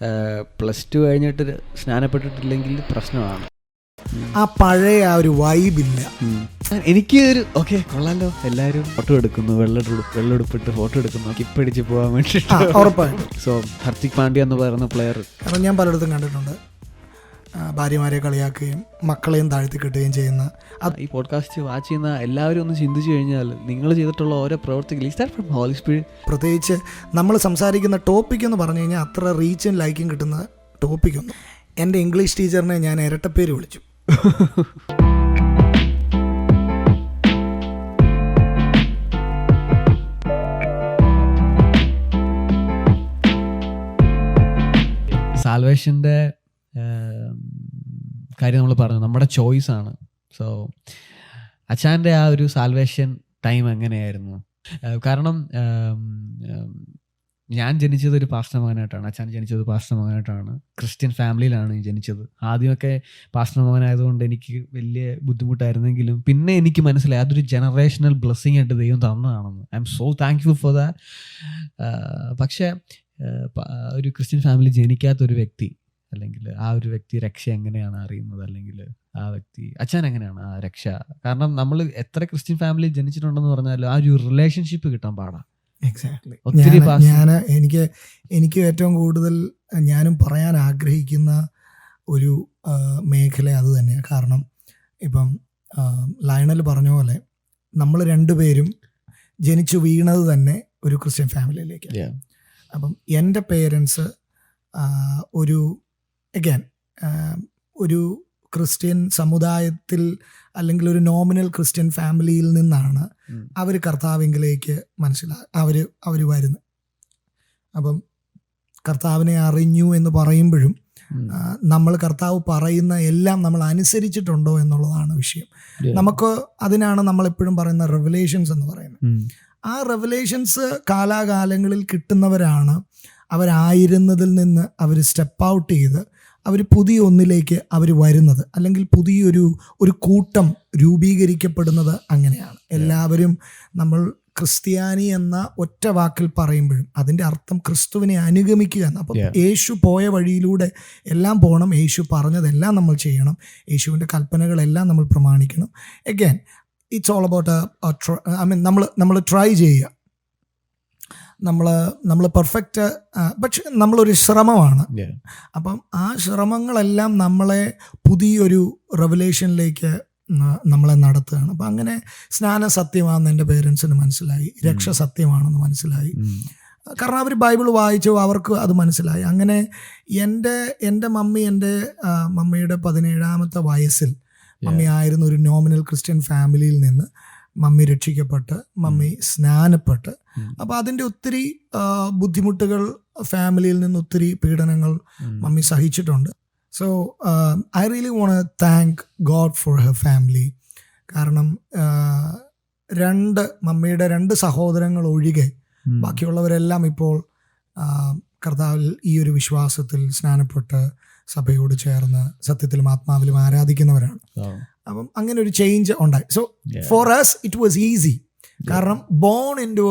+2 കഴിഞ്ഞിട്ട് സ്നാനപ്പെട്ടിട്ടില്ലെങ്കിൽ പ്രശ്നമാണ്. ആ പഴയ ആ ഒരു വൈബില്ല. എനിക്ക് ഒരു ഓക്കെ കൊള്ളാലോ, എല്ലാവരും ഫോട്ടോ എടുക്കുന്നു, വെള്ളെടുപ്പിട്ട് ഫോട്ടോ എടുക്കുന്നു, കിപ്പടിച്ച് പോകാൻ വേണ്ടിയിട്ട്. ഉറപ്പായിട്ടും. സോ ഹർദിക് പാണ്ഡ്യ എന്ന് പറയുന്ന പ്ലെയർ, കാരണം ഞാൻ പലയിടത്തും കണ്ടിട്ടുണ്ട് ഭാര്യമാരെ കളിയാക്കുകയും മക്കളെയും താഴ്ത്തി കെട്ടുകയും ചെയ്യുന്ന. ഈ പോഡ്കാസ്റ്റ് വാച്ച് ചെയ്യുന്ന എല്ലാവരും ഒന്ന് ചിന്തിച്ചു കഴിഞ്ഞാൽ നിങ്ങൾ ചെയ്തിട്ടുള്ള ഓരോ പ്രവർത്തികൾ is that from Holy Spirit. പ്രത്യേകിച്ച് നമ്മൾ സംസാരിക്കുന്ന ടോപ്പിക് എന്ന് പറഞ്ഞു കഴിഞ്ഞാൽ അത്ര റീച്ചും ലൈക്കും കിട്ടുന്ന ടോപ്പിക്കൊന്നും. എൻ്റെ ഇംഗ്ലീഷ് ടീച്ചറിനെ ഞാൻ ഇരട്ടപ്പേര് വിളിച്ചു. സാൽവേഷൻ്റെ കാര്യം നമ്മൾ പറഞ്ഞു, നമ്മുടെ ചോയ്സാണ്. സോ അച്ഛൻ്റെ ആ ഒരു സാൽവേഷൻ ടൈം എങ്ങനെയായിരുന്നു? കാരണം ഞാൻ ജനിച്ചത് ഒരു പാസ്റ്റർ മകനായിട്ടാണ്, അച്ഛൻ ജനിച്ചത് പാസ്റ്റർ മകനായിട്ടാണ്, ക്രിസ്ത്യൻ ഫാമിലിയിലാണ് ജനിച്ചത്. ആദ്യമൊക്കെ പാസ്റ്റർ മകനായതുകൊണ്ട് എനിക്ക് വലിയ ബുദ്ധിമുട്ടായിരുന്നെങ്കിലും പിന്നെ എനിക്ക് മനസ്സിലായി അതൊരു ജനറേഷണൽ ബ്ലെസ്സിങ് ആയിട്ട് ദൈവം തന്നതാണെന്ന്. I am so thankful for that. പക്ഷേ ഒരു ക്രിസ്ത്യൻ ഫാമിലി ജനിക്കാത്തൊരു വ്യക്തി, അല്ലെങ്കിൽ ആ ഒരു വ്യക്തി രക്ഷ എങ്ങനെയാണ് അറിയുന്നത്, അല്ലെങ്കിൽ ആ വ്യക്തി അച്ഛൻ എങ്ങനെയാണ് ആ രക്ഷ? കാരണം നമ്മൾ എത്ര ക്രിസ്ത്യൻ ഫാമിലി ജനിച്ചിട്ടുണ്ടെന്ന് പറഞ്ഞാലും ആ ഒരു റിലേഷൻഷിപ്പ് കിട്ടാൻ പാടാ. എക്സാക്ട്ലി. ഞാൻ എനിക്ക് ഏറ്റവും കൂടുതൽ ഞാനും പറയാൻ ആഗ്രഹിക്കുന്ന ഒരു മേഖല അത് തന്നെയാണ്. കാരണം ഇപ്പം ലയണൽ പറഞ്ഞ പോലെ നമ്മൾ രണ്ടുപേരും ജനിച്ചു വീണത് തന്നെ ഒരു ക്രിസ്ത്യൻ ഫാമിലിയിലേക്ക്. അപ്പം എൻ്റെ പേരൻസ് ഒരു ക്രിസ്ത്യൻ സമുദായത്തിൽ അല്ലെങ്കിൽ ഒരു നോമിനൽ ക്രിസ്ത്യൻ ഫാമിലിയിൽ നിന്നാണ് അവർ കർത്താവിലേക്ക് അവർ വരുന്നത്. അപ്പം കർത്താവിനെ അറിഞ്ഞു എന്ന് പറയുമ്പോഴും നമ്മൾ കർത്താവ് പറയുന്ന എല്ലാം നമ്മൾ അനുസരിച്ചിട്ടുണ്ടോ എന്നുള്ളതാണ് വിഷയം. നമുക്ക് അതിനാണ് നമ്മളെപ്പോഴും പറയുന്ന റെവലേഷൻസ് എന്ന് പറയുന്നത്. ആ റെവലേഷൻസ് കാലാകാലങ്ങളിൽ കിട്ടുന്നവരാണ് അവരായിരുന്നതിൽ നിന്ന് അവർ സ്റ്റെപ്പ് ഔട്ട് ചെയ്ത് അവർ പുതിയ ഒന്നിലേക്ക് അവർ വരുന്നത്, അല്ലെങ്കിൽ പുതിയൊരു കൂട്ടം രൂപീകരിക്കപ്പെടുന്നത്. അങ്ങനെയാണ് എല്ലാവരും. നമ്മൾ ക്രിസ്ത്യാനി എന്ന ഒറ്റ വാക്കിൽ പറയുമ്പോഴും അതിൻ്റെ അർത്ഥം ക്രിസ്തുവിനെ അനുഗമിക്കുക എന്ന്. അപ്പം യേശു പോയ വഴിയിലൂടെ എല്ലാം പോകണം, യേശു പറഞ്ഞതെല്ലാം നമ്മൾ ചെയ്യണം, യേശുവിൻ്റെ കൽപ്പനകളെല്ലാം നമ്മൾ പ്രമാണിക്കണം. അഗൈൻ ഇറ്റ്സ് ഓൾ അബൌട്ട് നമ്മൾ ട്രൈ ചെയ്യുക. നമ്മൾ പെർഫെക്റ്റ്, പക്ഷെ നമ്മളൊരു ശ്രമമാണ്. അപ്പം ആ ശ്രമങ്ങളെല്ലാം നമ്മളെ പുതിയൊരു റെവലേഷനിലേക്ക് നമ്മളെ നടത്തുകയാണ്. അപ്പം അങ്ങനെ സ്നാനം സത്യമാണെന്ന് എൻ്റെ പേരൻസിന് മനസ്സിലായി, രക്ഷ സത്യമാണെന്ന് മനസ്സിലായി. കാരണം അവർ ബൈബിൾ വായിച്ചു, അവർക്ക് അത് മനസ്സിലായി. അങ്ങനെ എൻ്റെ മമ്മിയുടെ 17ാമത്തെ വയസ്സിൽ മമ്മി ആയിരുന്ന ഒരു നോമിനൽ ക്രിസ്ത്യൻ ഫാമിലിയിൽ നിന്ന് മമ്മി രക്ഷിക്കപ്പെട്ട് മമ്മി സ്നാനപ്പെട്ട്. അപ്പോൾ അതിൻ്റെ ഒത്തിരി ബുദ്ധിമുട്ടുകൾ, ഫാമിലിയിൽ നിന്ന് ഒത്തിരി പീഡനങ്ങൾ മമ്മി സഹിച്ചിട്ടുണ്ട്. So I really want to thank God for her family. കാരണം മമ്മിയുടെ 2 സഹോദരങ്ങൾ ഒഴികെ ബാക്കിയുള്ളവരെല്ലാം ഇപ്പോൾ കർത്താവിൽ ഈ ഒരു വിശ്വാസത്തിൽ സ്നാനപ്പെട്ട് സഭയോട് ചേർന്ന് സത്യത്തിലും ആത്മാവിലും ആരാധിക്കുന്നവരാണ്. അപ്പം അങ്ങനെ ഒരു ചേഞ്ച് ഉണ്ടായി. So for us it was easy. കാരണം born into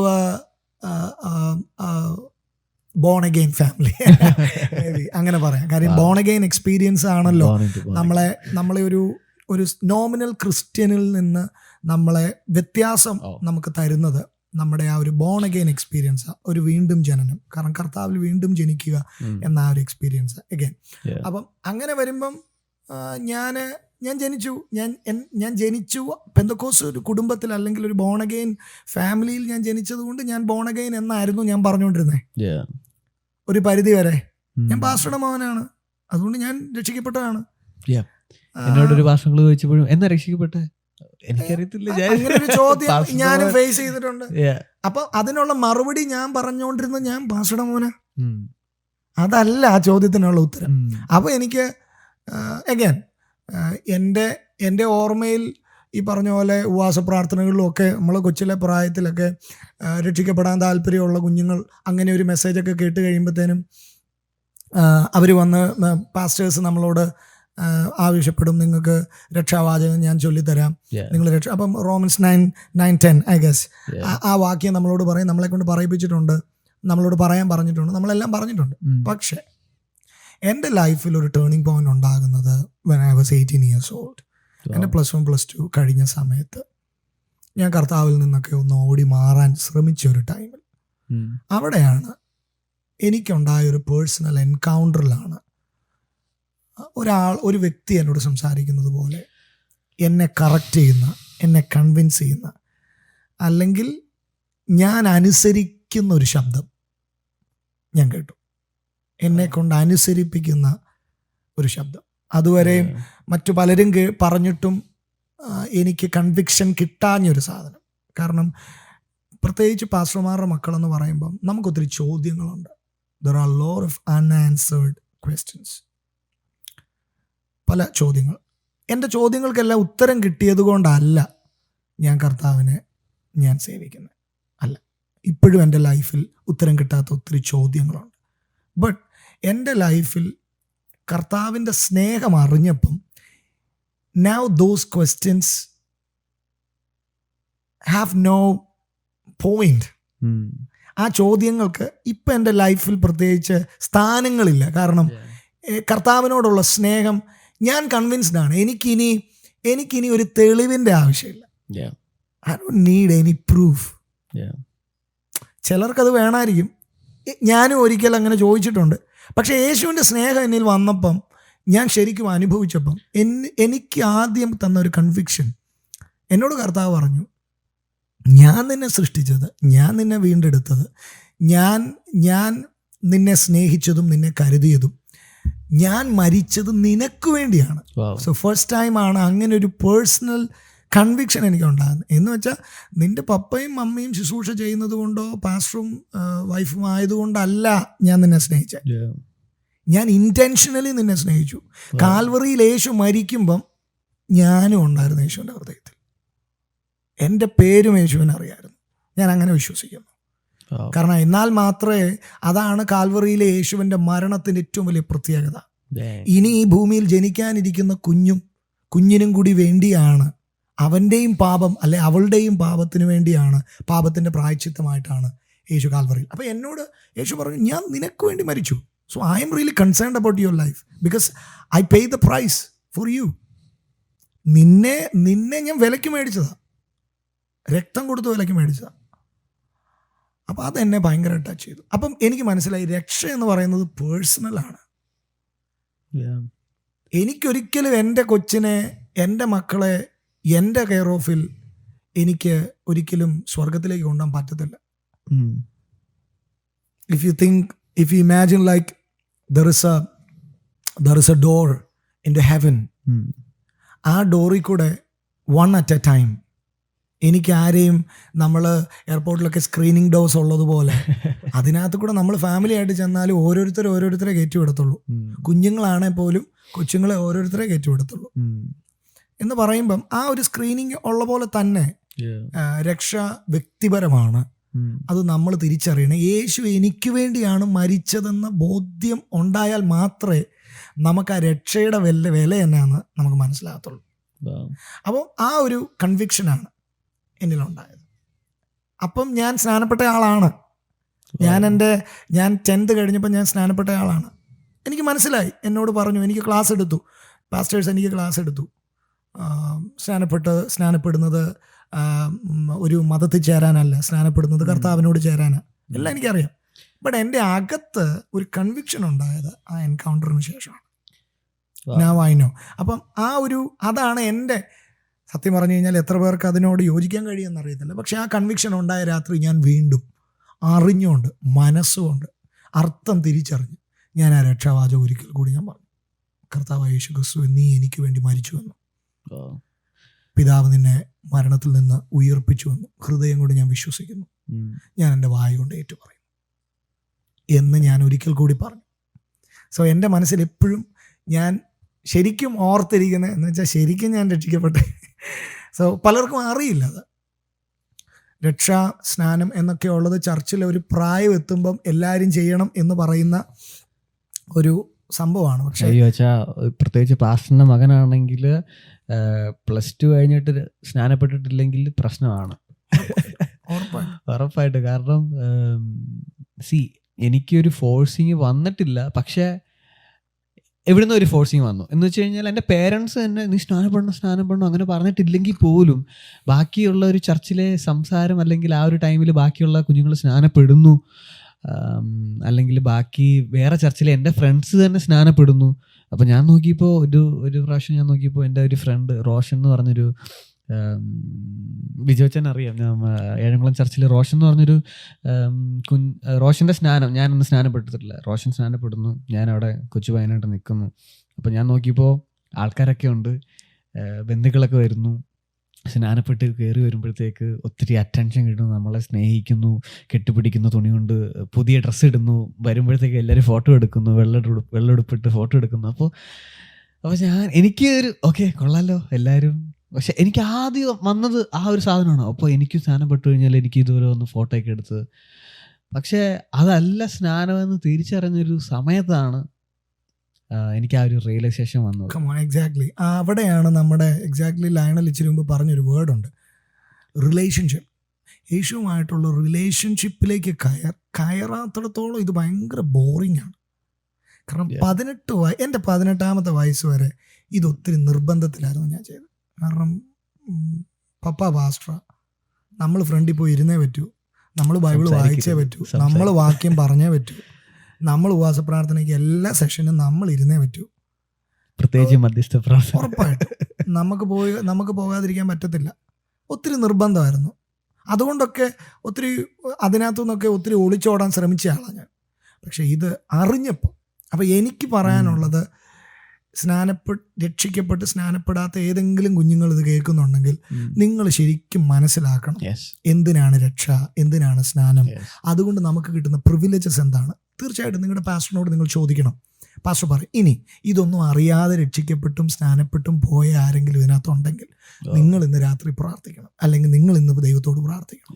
born again family അങ്ങനെ പറയാം. കാര്യം ബോൺ അഗെയിൻ എക്സ്പീരിയൻസ് ആണല്ലോ നമ്മളെ ഒരു നോമിനൽ ക്രിസ്ത്യനിൽ നിന്ന് നമ്മളെ വ്യത്യാസം നമുക്ക് തരുന്നത്. നമ്മുടെ ആ ഒരു ബോൺ അഗെയിൻ എക്സ്പീരിയൻസ്, ഒരു വീണ്ടും ജനനം. കാരണം കർത്താവിൽ വീണ്ടും ജനിക്കുക എന്ന ആ ഒരു എക്സ്പീരിയൻസ് അഗെയിൻ. അപ്പം അങ്ങനെ വരുമ്പം ഞാൻ ജനിച്ചു പെന്തക്കോസ്ത് ഒരു കുടുംബത്തിൽ, അല്ലെങ്കിൽ ഒരു ബോൺ അഗെയിൻ ഫാമിലിയിൽ ഞാൻ ജനിച്ചത് കൊണ്ട് ഞാൻ ബോൺ അഗെയിൻ എന്നായിരുന്നു ഞാൻ പറഞ്ഞുകൊണ്ടിരുന്നത്. ഒരു പരിധി വരെ ഞാൻ പാസ്റ്ററുടെ മകനാണ്, അതുകൊണ്ട് ഞാൻ രക്ഷിക്കപ്പെട്ടതാണ്. എന്നോടൊരു ഭാഷകൾ ചോദിച്ചപ്പോഴും എന്നാ രക്ഷിക്കപ്പെട്ടെ എനിക്കറിയത്തില്ല, അങ്ങനൊരു ചോദ്യം ഞാൻ ഫേസ് ചെയ്തിട്ടുണ്ട്. അപ്പൊ അതിനുള്ള മറുപടി ഞാൻ പറഞ്ഞുകൊണ്ടിരുന്നത് ഞാൻ പാസ്റ്ററുടെ മോനാ, അതല്ല ആ ചോദ്യത്തിനുള്ള ഉത്തരം. അപ്പൊ എനിക്ക് അഗൈൻ എൻ്റെ ഓർമ്മയിൽ ഈ പറഞ്ഞ പോലെ ഉപവാസ പ്രാർത്ഥനകളിലുമൊക്കെ നമ്മൾ കൊച്ചിലെ പ്രായത്തിലൊക്കെ രക്ഷിക്കപ്പെടാൻ താല്പര്യമുള്ള കുഞ്ഞുങ്ങൾ അങ്ങനെ ഒരു മെസ്സേജൊക്കെ കേട്ട് കഴിയുമ്പോഴത്തേനും അവർ വന്ന് പാസ്റ്റേഴ്സ് നമ്മളോട് ആവശ്യപ്പെടും, നിങ്ങൾക്ക് രക്ഷാവാചകം ഞാൻ ചൊല്ലിത്തരാം, നിങ്ങൾ അപ്പം റോമൻസ് 9:10 ഐ ഗസ് ആ വാക്യം നമ്മളോട് പറയും, നമ്മളെ കൊണ്ട് പറയിപ്പിച്ചിട്ടുണ്ട്, നമ്മളോട് പറയാൻ പറഞ്ഞിട്ടുണ്ട്, നമ്മളെല്ലാം പറഞ്ഞിട്ടുണ്ട്. പക്ഷേ എൻ്റെ ലൈഫിൽ ഒരു ടേണിംഗ് പോയിന്റ് ഉണ്ടാകുന്നത് when I was 18 years old. എൻ്റെ +1 +2 കഴിഞ്ഞ സമയത്ത് ഞാൻ കർത്താവിൽ നിന്നൊക്കെ ഒന്ന് ഓടി മാറാൻ ശ്രമിച്ച ഒരു ടൈമിൽ അവിടെയാണ് എനിക്കുണ്ടായൊരു പേഴ്സണൽ എൻകൗണ്ടറിലാണ് ഒരു വ്യക്തി എന്നോട് സംസാരിക്കുന്നത് പോലെ എന്നെ കറക്റ്റ് ചെയ്യുന്ന, എന്നെ കൺവിൻസ് ചെയ്യുന്ന, അല്ലെങ്കിൽ ഞാൻ അനുസരിക്കുന്ന ഒരു ശബ്ദം ഞാൻ കേട്ടു. എന്നെ കൊണ്ട് അനുസരിപ്പിക്കുന്ന ഒരു ശബ്ദം. അതുവരെയും മറ്റു പലരും പറഞ്ഞിട്ടും എനിക്ക് കൺവിക്ഷൻ കിട്ടാഞ്ഞൊരു സാധനം. കാരണം പ്രത്യേകിച്ച് പാസ്റ്റർമാരുടെ മക്കളെന്ന് പറയുമ്പം നമുക്കൊത്തിരി ചോദ്യങ്ങളുണ്ട്. There are a lot of unanswered questions. പല ചോദ്യങ്ങൾ. എൻ്റെ ചോദ്യങ്ങൾക്കെല്ലാം ഉത്തരം കിട്ടിയത് കൊണ്ടല്ല ഞാൻ കർത്താവിനെ ഞാൻ സേവിക്കുന്നത്. അല്ല, ഇപ്പോഴും എൻ്റെ ലൈഫിൽ ഉത്തരം കിട്ടാത്ത ഒത്തിരി ചോദ്യങ്ങളുണ്ട്. ബട്ട് എൻ്റെ ലൈഫിൽ കർത്താവിൻ്റെ സ്നേഹം അറിഞ്ഞപ്പം now those questions have no point. ആ ചോദ്യങ്ങൾക്ക് ഇപ്പം എൻ്റെ ലൈഫിൽ പ്രത്യേകിച്ച് സ്ഥാനങ്ങളില്ല. കാരണം കർത്താവിനോടുള്ള സ്നേഹം ഞാൻ കൺവിൻസ്ഡ് ആണ്. എനിക്കിനി ഒരു തെളിവിൻ്റെ ആവശ്യമില്ല. I don't need any proof. ചിലർക്കത് വേണമായിരിക്കും. ഞാനും ഒരിക്കൽ അങ്ങനെ ചോദിച്ചിട്ടുണ്ട്. പക്ഷേ യേശുവിൻ്റെ സ്നേഹം എന്നിൽ വന്നപ്പം ഞാൻ ശരിക്കും അനുഭവിച്ചപ്പം എനിക്ക് ആദ്യം തന്ന ഒരു കൺവിക്ഷൻ, എന്നോട് കർത്താവ് പറഞ്ഞു, ഞാൻ നിന്നെ സൃഷ്ടിച്ചത്, ഞാൻ നിന്നെ വീണ്ടെടുത്തത്, ഞാൻ നിന്നെ സ്നേഹിച്ചതും നിന്നെ കരുതിയതും ഞാൻ മരിച്ചത് നിനക്ക് വേണ്ടിയാണ്. സോ ഫസ്റ്റ് ടൈമാണ് അങ്ങനെ ഒരു പേഴ്സണൽ കൺവിക്ഷൻ എനിക്കുണ്ടാകുന്നത്. എന്ന് വെച്ചാൽ നിൻ്റെ പപ്പയും മമ്മിയും ശുശ്രൂഷ ചെയ്യുന്നത് കൊണ്ടോ പാസ്റ്ററും വൈഫും ആയതുകൊണ്ടല്ല ഞാൻ നിന്നെ സ്നേഹിച്ചത്. ഞാൻ ഇൻറ്റൻഷനലി നിന്നെ സ്നേഹിച്ചു. കാൽവറിയിൽ യേശു മരിക്കുമ്പം ഞാനും ഉണ്ടായിരുന്നു യേശുവിൻ്റെ ഹൃദയത്തിൽ. എൻ്റെ പേരും യേശുവിനെ അറിയായിരുന്നു. ഞാൻ അങ്ങനെ വിശ്വസിക്കുന്നു. കാരണം എന്നാൽ മാത്രമേ, അതാണ് കാൽവറിയിലെ യേശുവിൻ്റെ മരണത്തിൻ്റെ ഏറ്റവും വലിയ പ്രത്യേകത. ഇനി ഈ ഭൂമിയിൽ ജനിക്കാനിരിക്കുന്ന കുഞ്ഞിനും കൂടി വേണ്ടിയാണ്, അവൻ്റെയും പാപം അല്ലെ അവളുടെയും പാപത്തിന് വേണ്ടിയാണ്, പാപത്തിൻ്റെ പ്രായശ്ചിത്തമായിട്ടാണ് യേശു കാൽവറിയിൽ. അപ്പോൾ എന്നോട് യേശു പറഞ്ഞു, ഞാൻ നിനക്ക് വേണ്ടി മരിച്ചു. So I am really concerned about your life because I pay the price for you. നിന്നെ ഞാൻ വിലയ്ക്ക് മേടിച്ചതാ, രക്തം കൊടുത്ത് വിലയ്ക്ക് മേടിച്ചതാ. അപ്പം അതെന്നെ ഭയങ്കര ടച്ച് ചെയ്തു. അപ്പം എനിക്ക് മനസ്സിലായി, രക്ഷ എന്ന് പറയുന്നത് പേഴ്സണലാണ്. എനിക്കൊരിക്കലും എൻ്റെ കൊച്ചിനെ, എൻ്റെ മക്കളെ എൻ്റെ കെയർ ഓഫിൽ എനിക്ക് ഒരിക്കലും സ്വർഗത്തിലേക്ക് കൊണ്ടുപോകാൻ പറ്റത്തില്ല. If you imagine like there is a door into heaven. ആ ഡോറിൽ കൂടെ one at a time, എനിക്ക് ആരെയും, നമ്മൾ എയർപോർട്ടിലൊക്കെ സ്ക്രീനിങ് ഡോസ് ഉള്ളതുപോലെ അതിനകത്ത് കൂടെ നമ്മൾ ഫാമിലി ആയിട്ട് ചെന്നാലും ഓരോരുത്തരെ കയറ്റി വിടത്തുള്ളൂ. കുഞ്ഞുങ്ങളാണെ പോലും കൊച്ചുങ്ങളെ ഓരോരുത്തരെ കയറ്റി വിടത്തുള്ളൂ എന്ന് പറയുമ്പം ആ ഒരു സ്ക്രീനിങ് ഉള്ള പോലെ തന്നെ രക്ഷ വ്യക്തിപരമാണ്. അത് നമ്മൾ തിരിച്ചറിയണം. യേശു എനിക്ക് വേണ്ടിയാണ് മരിച്ചതെന്ന ബോധ്യം ഉണ്ടായാൽ മാത്രമേ നമുക്ക് ആ രക്ഷയുടെ വില എന്നാന്ന് നമുക്ക് മനസ്സിലാകത്തുള്ളൂ. അപ്പം ആ ഒരു കൺവിക്ഷനാണ് എന്നിലുണ്ടായത്. അപ്പം ഞാൻ സ്നാനപ്പെട്ട ആളാണ്. ഞാൻ 10th കഴിഞ്ഞപ്പോൾ ഞാൻ സ്നാനപ്പെട്ട ആളാണ്. എനിക്ക് മനസ്സിലായി. എന്നോട് പറഞ്ഞു, എനിക്ക് ക്ലാസ് എടുത്തു, പാസ്റ്റേഴ്സ് എനിക്ക് ക്ലാസ് എടുത്തു. സ്നാനപ്പെടുന്നത് ഒരു മതത്തിൽ ചേരാനല്ല, സ്നാനപ്പെടുന്നത് കർത്താവിനോട് ചേരാനാണ്. എല്ലാം എനിക്കറിയാം. ബട്ട് എൻ്റെ അകത്ത് ഒരു കൺവിക്ഷൻ ഉണ്ടായത് ആ എൻകൗണ്ടറിന് ശേഷമാണ്. Now I know. അപ്പം അതാണ് എൻ്റെ, സത്യം പറഞ്ഞു കഴിഞ്ഞാൽ എത്ര പേർക്ക് അതിനോട് യോജിക്കാൻ കഴിയുമെന്ന് അറിയത്തില്ല. പക്ഷെ ആ കൺവിക്ഷൻ ഉണ്ടായ രാത്രി ഞാൻ വീണ്ടും അറിഞ്ഞുകൊണ്ട്, മനസ്സുകൊണ്ട്, അർത്ഥം തിരിച്ചറിഞ്ഞ് ഞാൻ ആ രക്ഷാവാചകം ഒരിക്കൽ കൂടി ഞാൻ പറഞ്ഞു, കർത്താവായ യേശു ക്രിസ്തു, നീ എനിക്ക് വേണ്ടി മരിച്ചുവെന്നു, പിതാവ് നിന്നെ മരണത്തിൽ നിന്ന് ഉയർപ്പിച്ചുവെന്നു ഹൃദയം കൊണ്ട് ഞാൻ വിശ്വസിക്കുന്നു, ഞാൻ എൻ്റെ വായ കൊണ്ട് ഏറ്റുപറയുന്നു എന്ന് ഞാൻ ഒരിക്കൽ കൂടി പറഞ്ഞു. സോ എൻ്റെ മനസ്സിൽ എപ്പോഴും ഞാൻ ശരിക്കും ഓർത്തിരിക്കുന്നത് എന്ന് വെച്ചാൽ ശരിക്കും ഞാൻ രക്ഷിക്കപ്പെട്ടെ. സോ പലർക്കും അറിയില്ല അത്. രക്ഷാ സ്നാനം എന്നൊക്കെ ഉള്ളത് ചർച്ചിൽ ഒരു പ്രായം എത്തുമ്പം എല്ലാവരും ചെയ്യണം എന്ന് പറയുന്ന ഒരു സംഭവമാണ്. പക്ഷേ പ്രത്യേകിച്ച് പാസ്റ്ററിന്റെ മകനാണെങ്കിൽ +2 കഴിഞ്ഞിട്ട് സ്നാനപ്പെട്ടിട്ടില്ലെങ്കിൽ പ്രശ്നമാണ് ഉറപ്പായിട്ട്. കാരണം എനിക്കൊരു ഫോഴ്സിങ് വന്നിട്ടില്ല, പക്ഷെ എവിടുന്ന് ഒരു ഫോഴ്സിങ് വന്നു എന്ന് വെച്ച് കഴിഞ്ഞാൽ എൻ്റെ പേരൻസ് തന്നെ നീ സ്നാനപ്പെടണം അങ്ങനെ പറഞ്ഞിട്ടില്ലെങ്കിൽ പോലും ബാക്കിയുള്ള ഒരു ചർച്ചിലെ സംസാരം അല്ലെങ്കിൽ ആ ഒരു ടൈമിൽ ബാക്കിയുള്ള കുഞ്ഞുങ്ങൾ സ്നാനപ്പെടുന്നു, അല്ലെങ്കിൽ ബാക്കി വേറെ ചർച്ചിലെ എൻ്റെ ഫ്രണ്ട്സ് തന്നെ സ്നാനപ്പെടുന്നു. അപ്പോൾ ഞാൻ നോക്കിയപ്പോൾ ഒരു പ്രാവശ്യം ഞാൻ നോക്കിയപ്പോൾ എൻ്റെ ഒരു ഫ്രണ്ട് റോഷൻ എന്ന് പറഞ്ഞൊരു, വിജയച്ചൻ അറിയാം, ഞാൻ ഏഴംകുളം ചർച്ചിൽ റോഷൻ എന്ന് പറഞ്ഞൊരു റോഷൻ്റെ സ്നാനം ഞാനൊന്നും സ്നാനപ്പെട്ടിട്ടില്ല. റോഷൻ സ്നാനപ്പെടുന്നു, ഞാനവിടെ കൊച്ചു പയ്യനായിട്ട് നിൽക്കുന്നു. അപ്പോൾ ഞാൻ നോക്കിയപ്പോൾ ആൾക്കാരൊക്കെ ഉണ്ട്, ബന്ധുക്കളൊക്കെ വരുന്നു, സ്നാനപ്പെട്ട് കയറി വരുമ്പോഴത്തേക്ക് ഒത്തിരി അറ്റൻഷൻ കിട്ടുന്നു, നമ്മളെ സ്നേഹിക്കുന്നു, കെട്ടിപ്പിടിക്കുന്നു, തുണി കൊണ്ട് പുതിയ ഡ്രസ്സ് ഇടുന്നു, വരുമ്പോഴത്തേക്ക് എല്ലാവരും ഫോട്ടോ എടുക്കുന്നു, വെള്ളമെടുപ്പിട്ട് ഫോട്ടോ എടുക്കുന്നു. അപ്പോൾ എനിക്ക് ഒരു ഓക്കെ കൊള്ളാലോ എല്ലാവരും. പക്ഷെ എനിക്ക് ആദ്യം വന്നത് ആ ഒരു സാധനമാണ്. അപ്പോൾ എനിക്ക് സ്നാനം പെട്ട് കഴിഞ്ഞാൽ എനിക്ക് ഇതുപോലെ ഒന്ന് ഫോട്ടോ ഒക്കെ എടുത്ത്, പക്ഷേ അതല്ല സ്നാനമെന്ന് തിരിച്ചറിഞ്ഞൊരു സമയത്താണ് എനിക്ക് ആ ഒരു റിയലൈസേഷൻ വന്നത്. എക്സാക്ട്ലി അവിടെയാണ് നമ്മുടെ ലയണൽ ഇച്ചിരി മുമ്പ് പറഞ്ഞൊരു വേർഡുണ്ട്, റിലേഷൻഷിപ്പ്. യേശുവുമായിട്ടുള്ള റിലേഷൻഷിപ്പിലേക്ക് കയറാത്തിടത്തോളം ഇത് ഭയങ്കര ബോറിംഗ് ആണ്. കാരണം എൻ്റെ 18ാമത്തെ വയസ്സ് വരെ ഇതൊത്തിരി നിർബന്ധത്തിലായിരുന്നു ഞാൻ ചെയ്തത്. കാരണം പപ്പ പാസ്റ്റർ, നമ്മൾ ഫ്രണ്ടിൽ പോയി ഇരുന്നേ പറ്റൂ, നമ്മൾ ബൈബിൾ വായിച്ചേ പറ്റൂ, നമ്മൾ വാക്യം പറഞ്ഞേ പറ്റൂ, നമ്മൾ ഉപവാസ പ്രാർത്ഥനയ്ക്ക് എല്ലാ സെഷനും നമ്മൾ ഇരുന്നേ പറ്റൂ, പ്രത്യേകിച്ച് മധ്യസ്ഥ പ്രാർത്ഥന. ഉറപ്പായിട്ടും നമുക്ക് പോകാതിരിക്കാൻ പറ്റത്തില്ല. ഒത്തിരി നിർബന്ധമായിരുന്നു. അതുകൊണ്ടൊക്കെ അതിനകത്തു നിന്നൊക്കെ ഒത്തിരി ഒളിച്ചോടാൻ ശ്രമിച്ച ആളാണ് ഞാൻ. പക്ഷെ ഇത് അറിഞ്ഞപ്പോൾ, അപ്പോൾ എനിക്ക് പറയാനുള്ളത്, രക്ഷിക്കപ്പെട്ട് സ്നാനപ്പെടാത്ത ഏതെങ്കിലും കുഞ്ഞുങ്ങൾ ഇത് കേൾക്കുന്നുണ്ടെങ്കിൽ നിങ്ങൾ ശരിക്കും മനസ്സിലാക്കണം എന്തിനാണ് രക്ഷ, എന്തിനാണ് സ്നാനം, അതുകൊണ്ട് നമുക്ക് കിട്ടുന്ന പ്രിവിലേജസ് എന്താണ്. തീർച്ചയായിട്ടും നിങ്ങളുടെ പാസ്റ്ററിനോട് നിങ്ങൾ ചോദിക്കണം. പാസ്റ്റർ പറയും, ഇനി ഇതൊന്നും അറിയാതെ രക്ഷിക്കപ്പെട്ടും സ്നാനപ്പെട്ടും പോയ ആരെങ്കിലും ഇതിനകത്തുണ്ടെങ്കിൽ നിങ്ങൾ ഇന്ന് രാത്രി പ്രാർത്ഥിക്കണം, അല്ലെങ്കിൽ നിങ്ങൾ ഇന്ന് ദൈവത്തോട് പ്രാർത്ഥിക്കണം.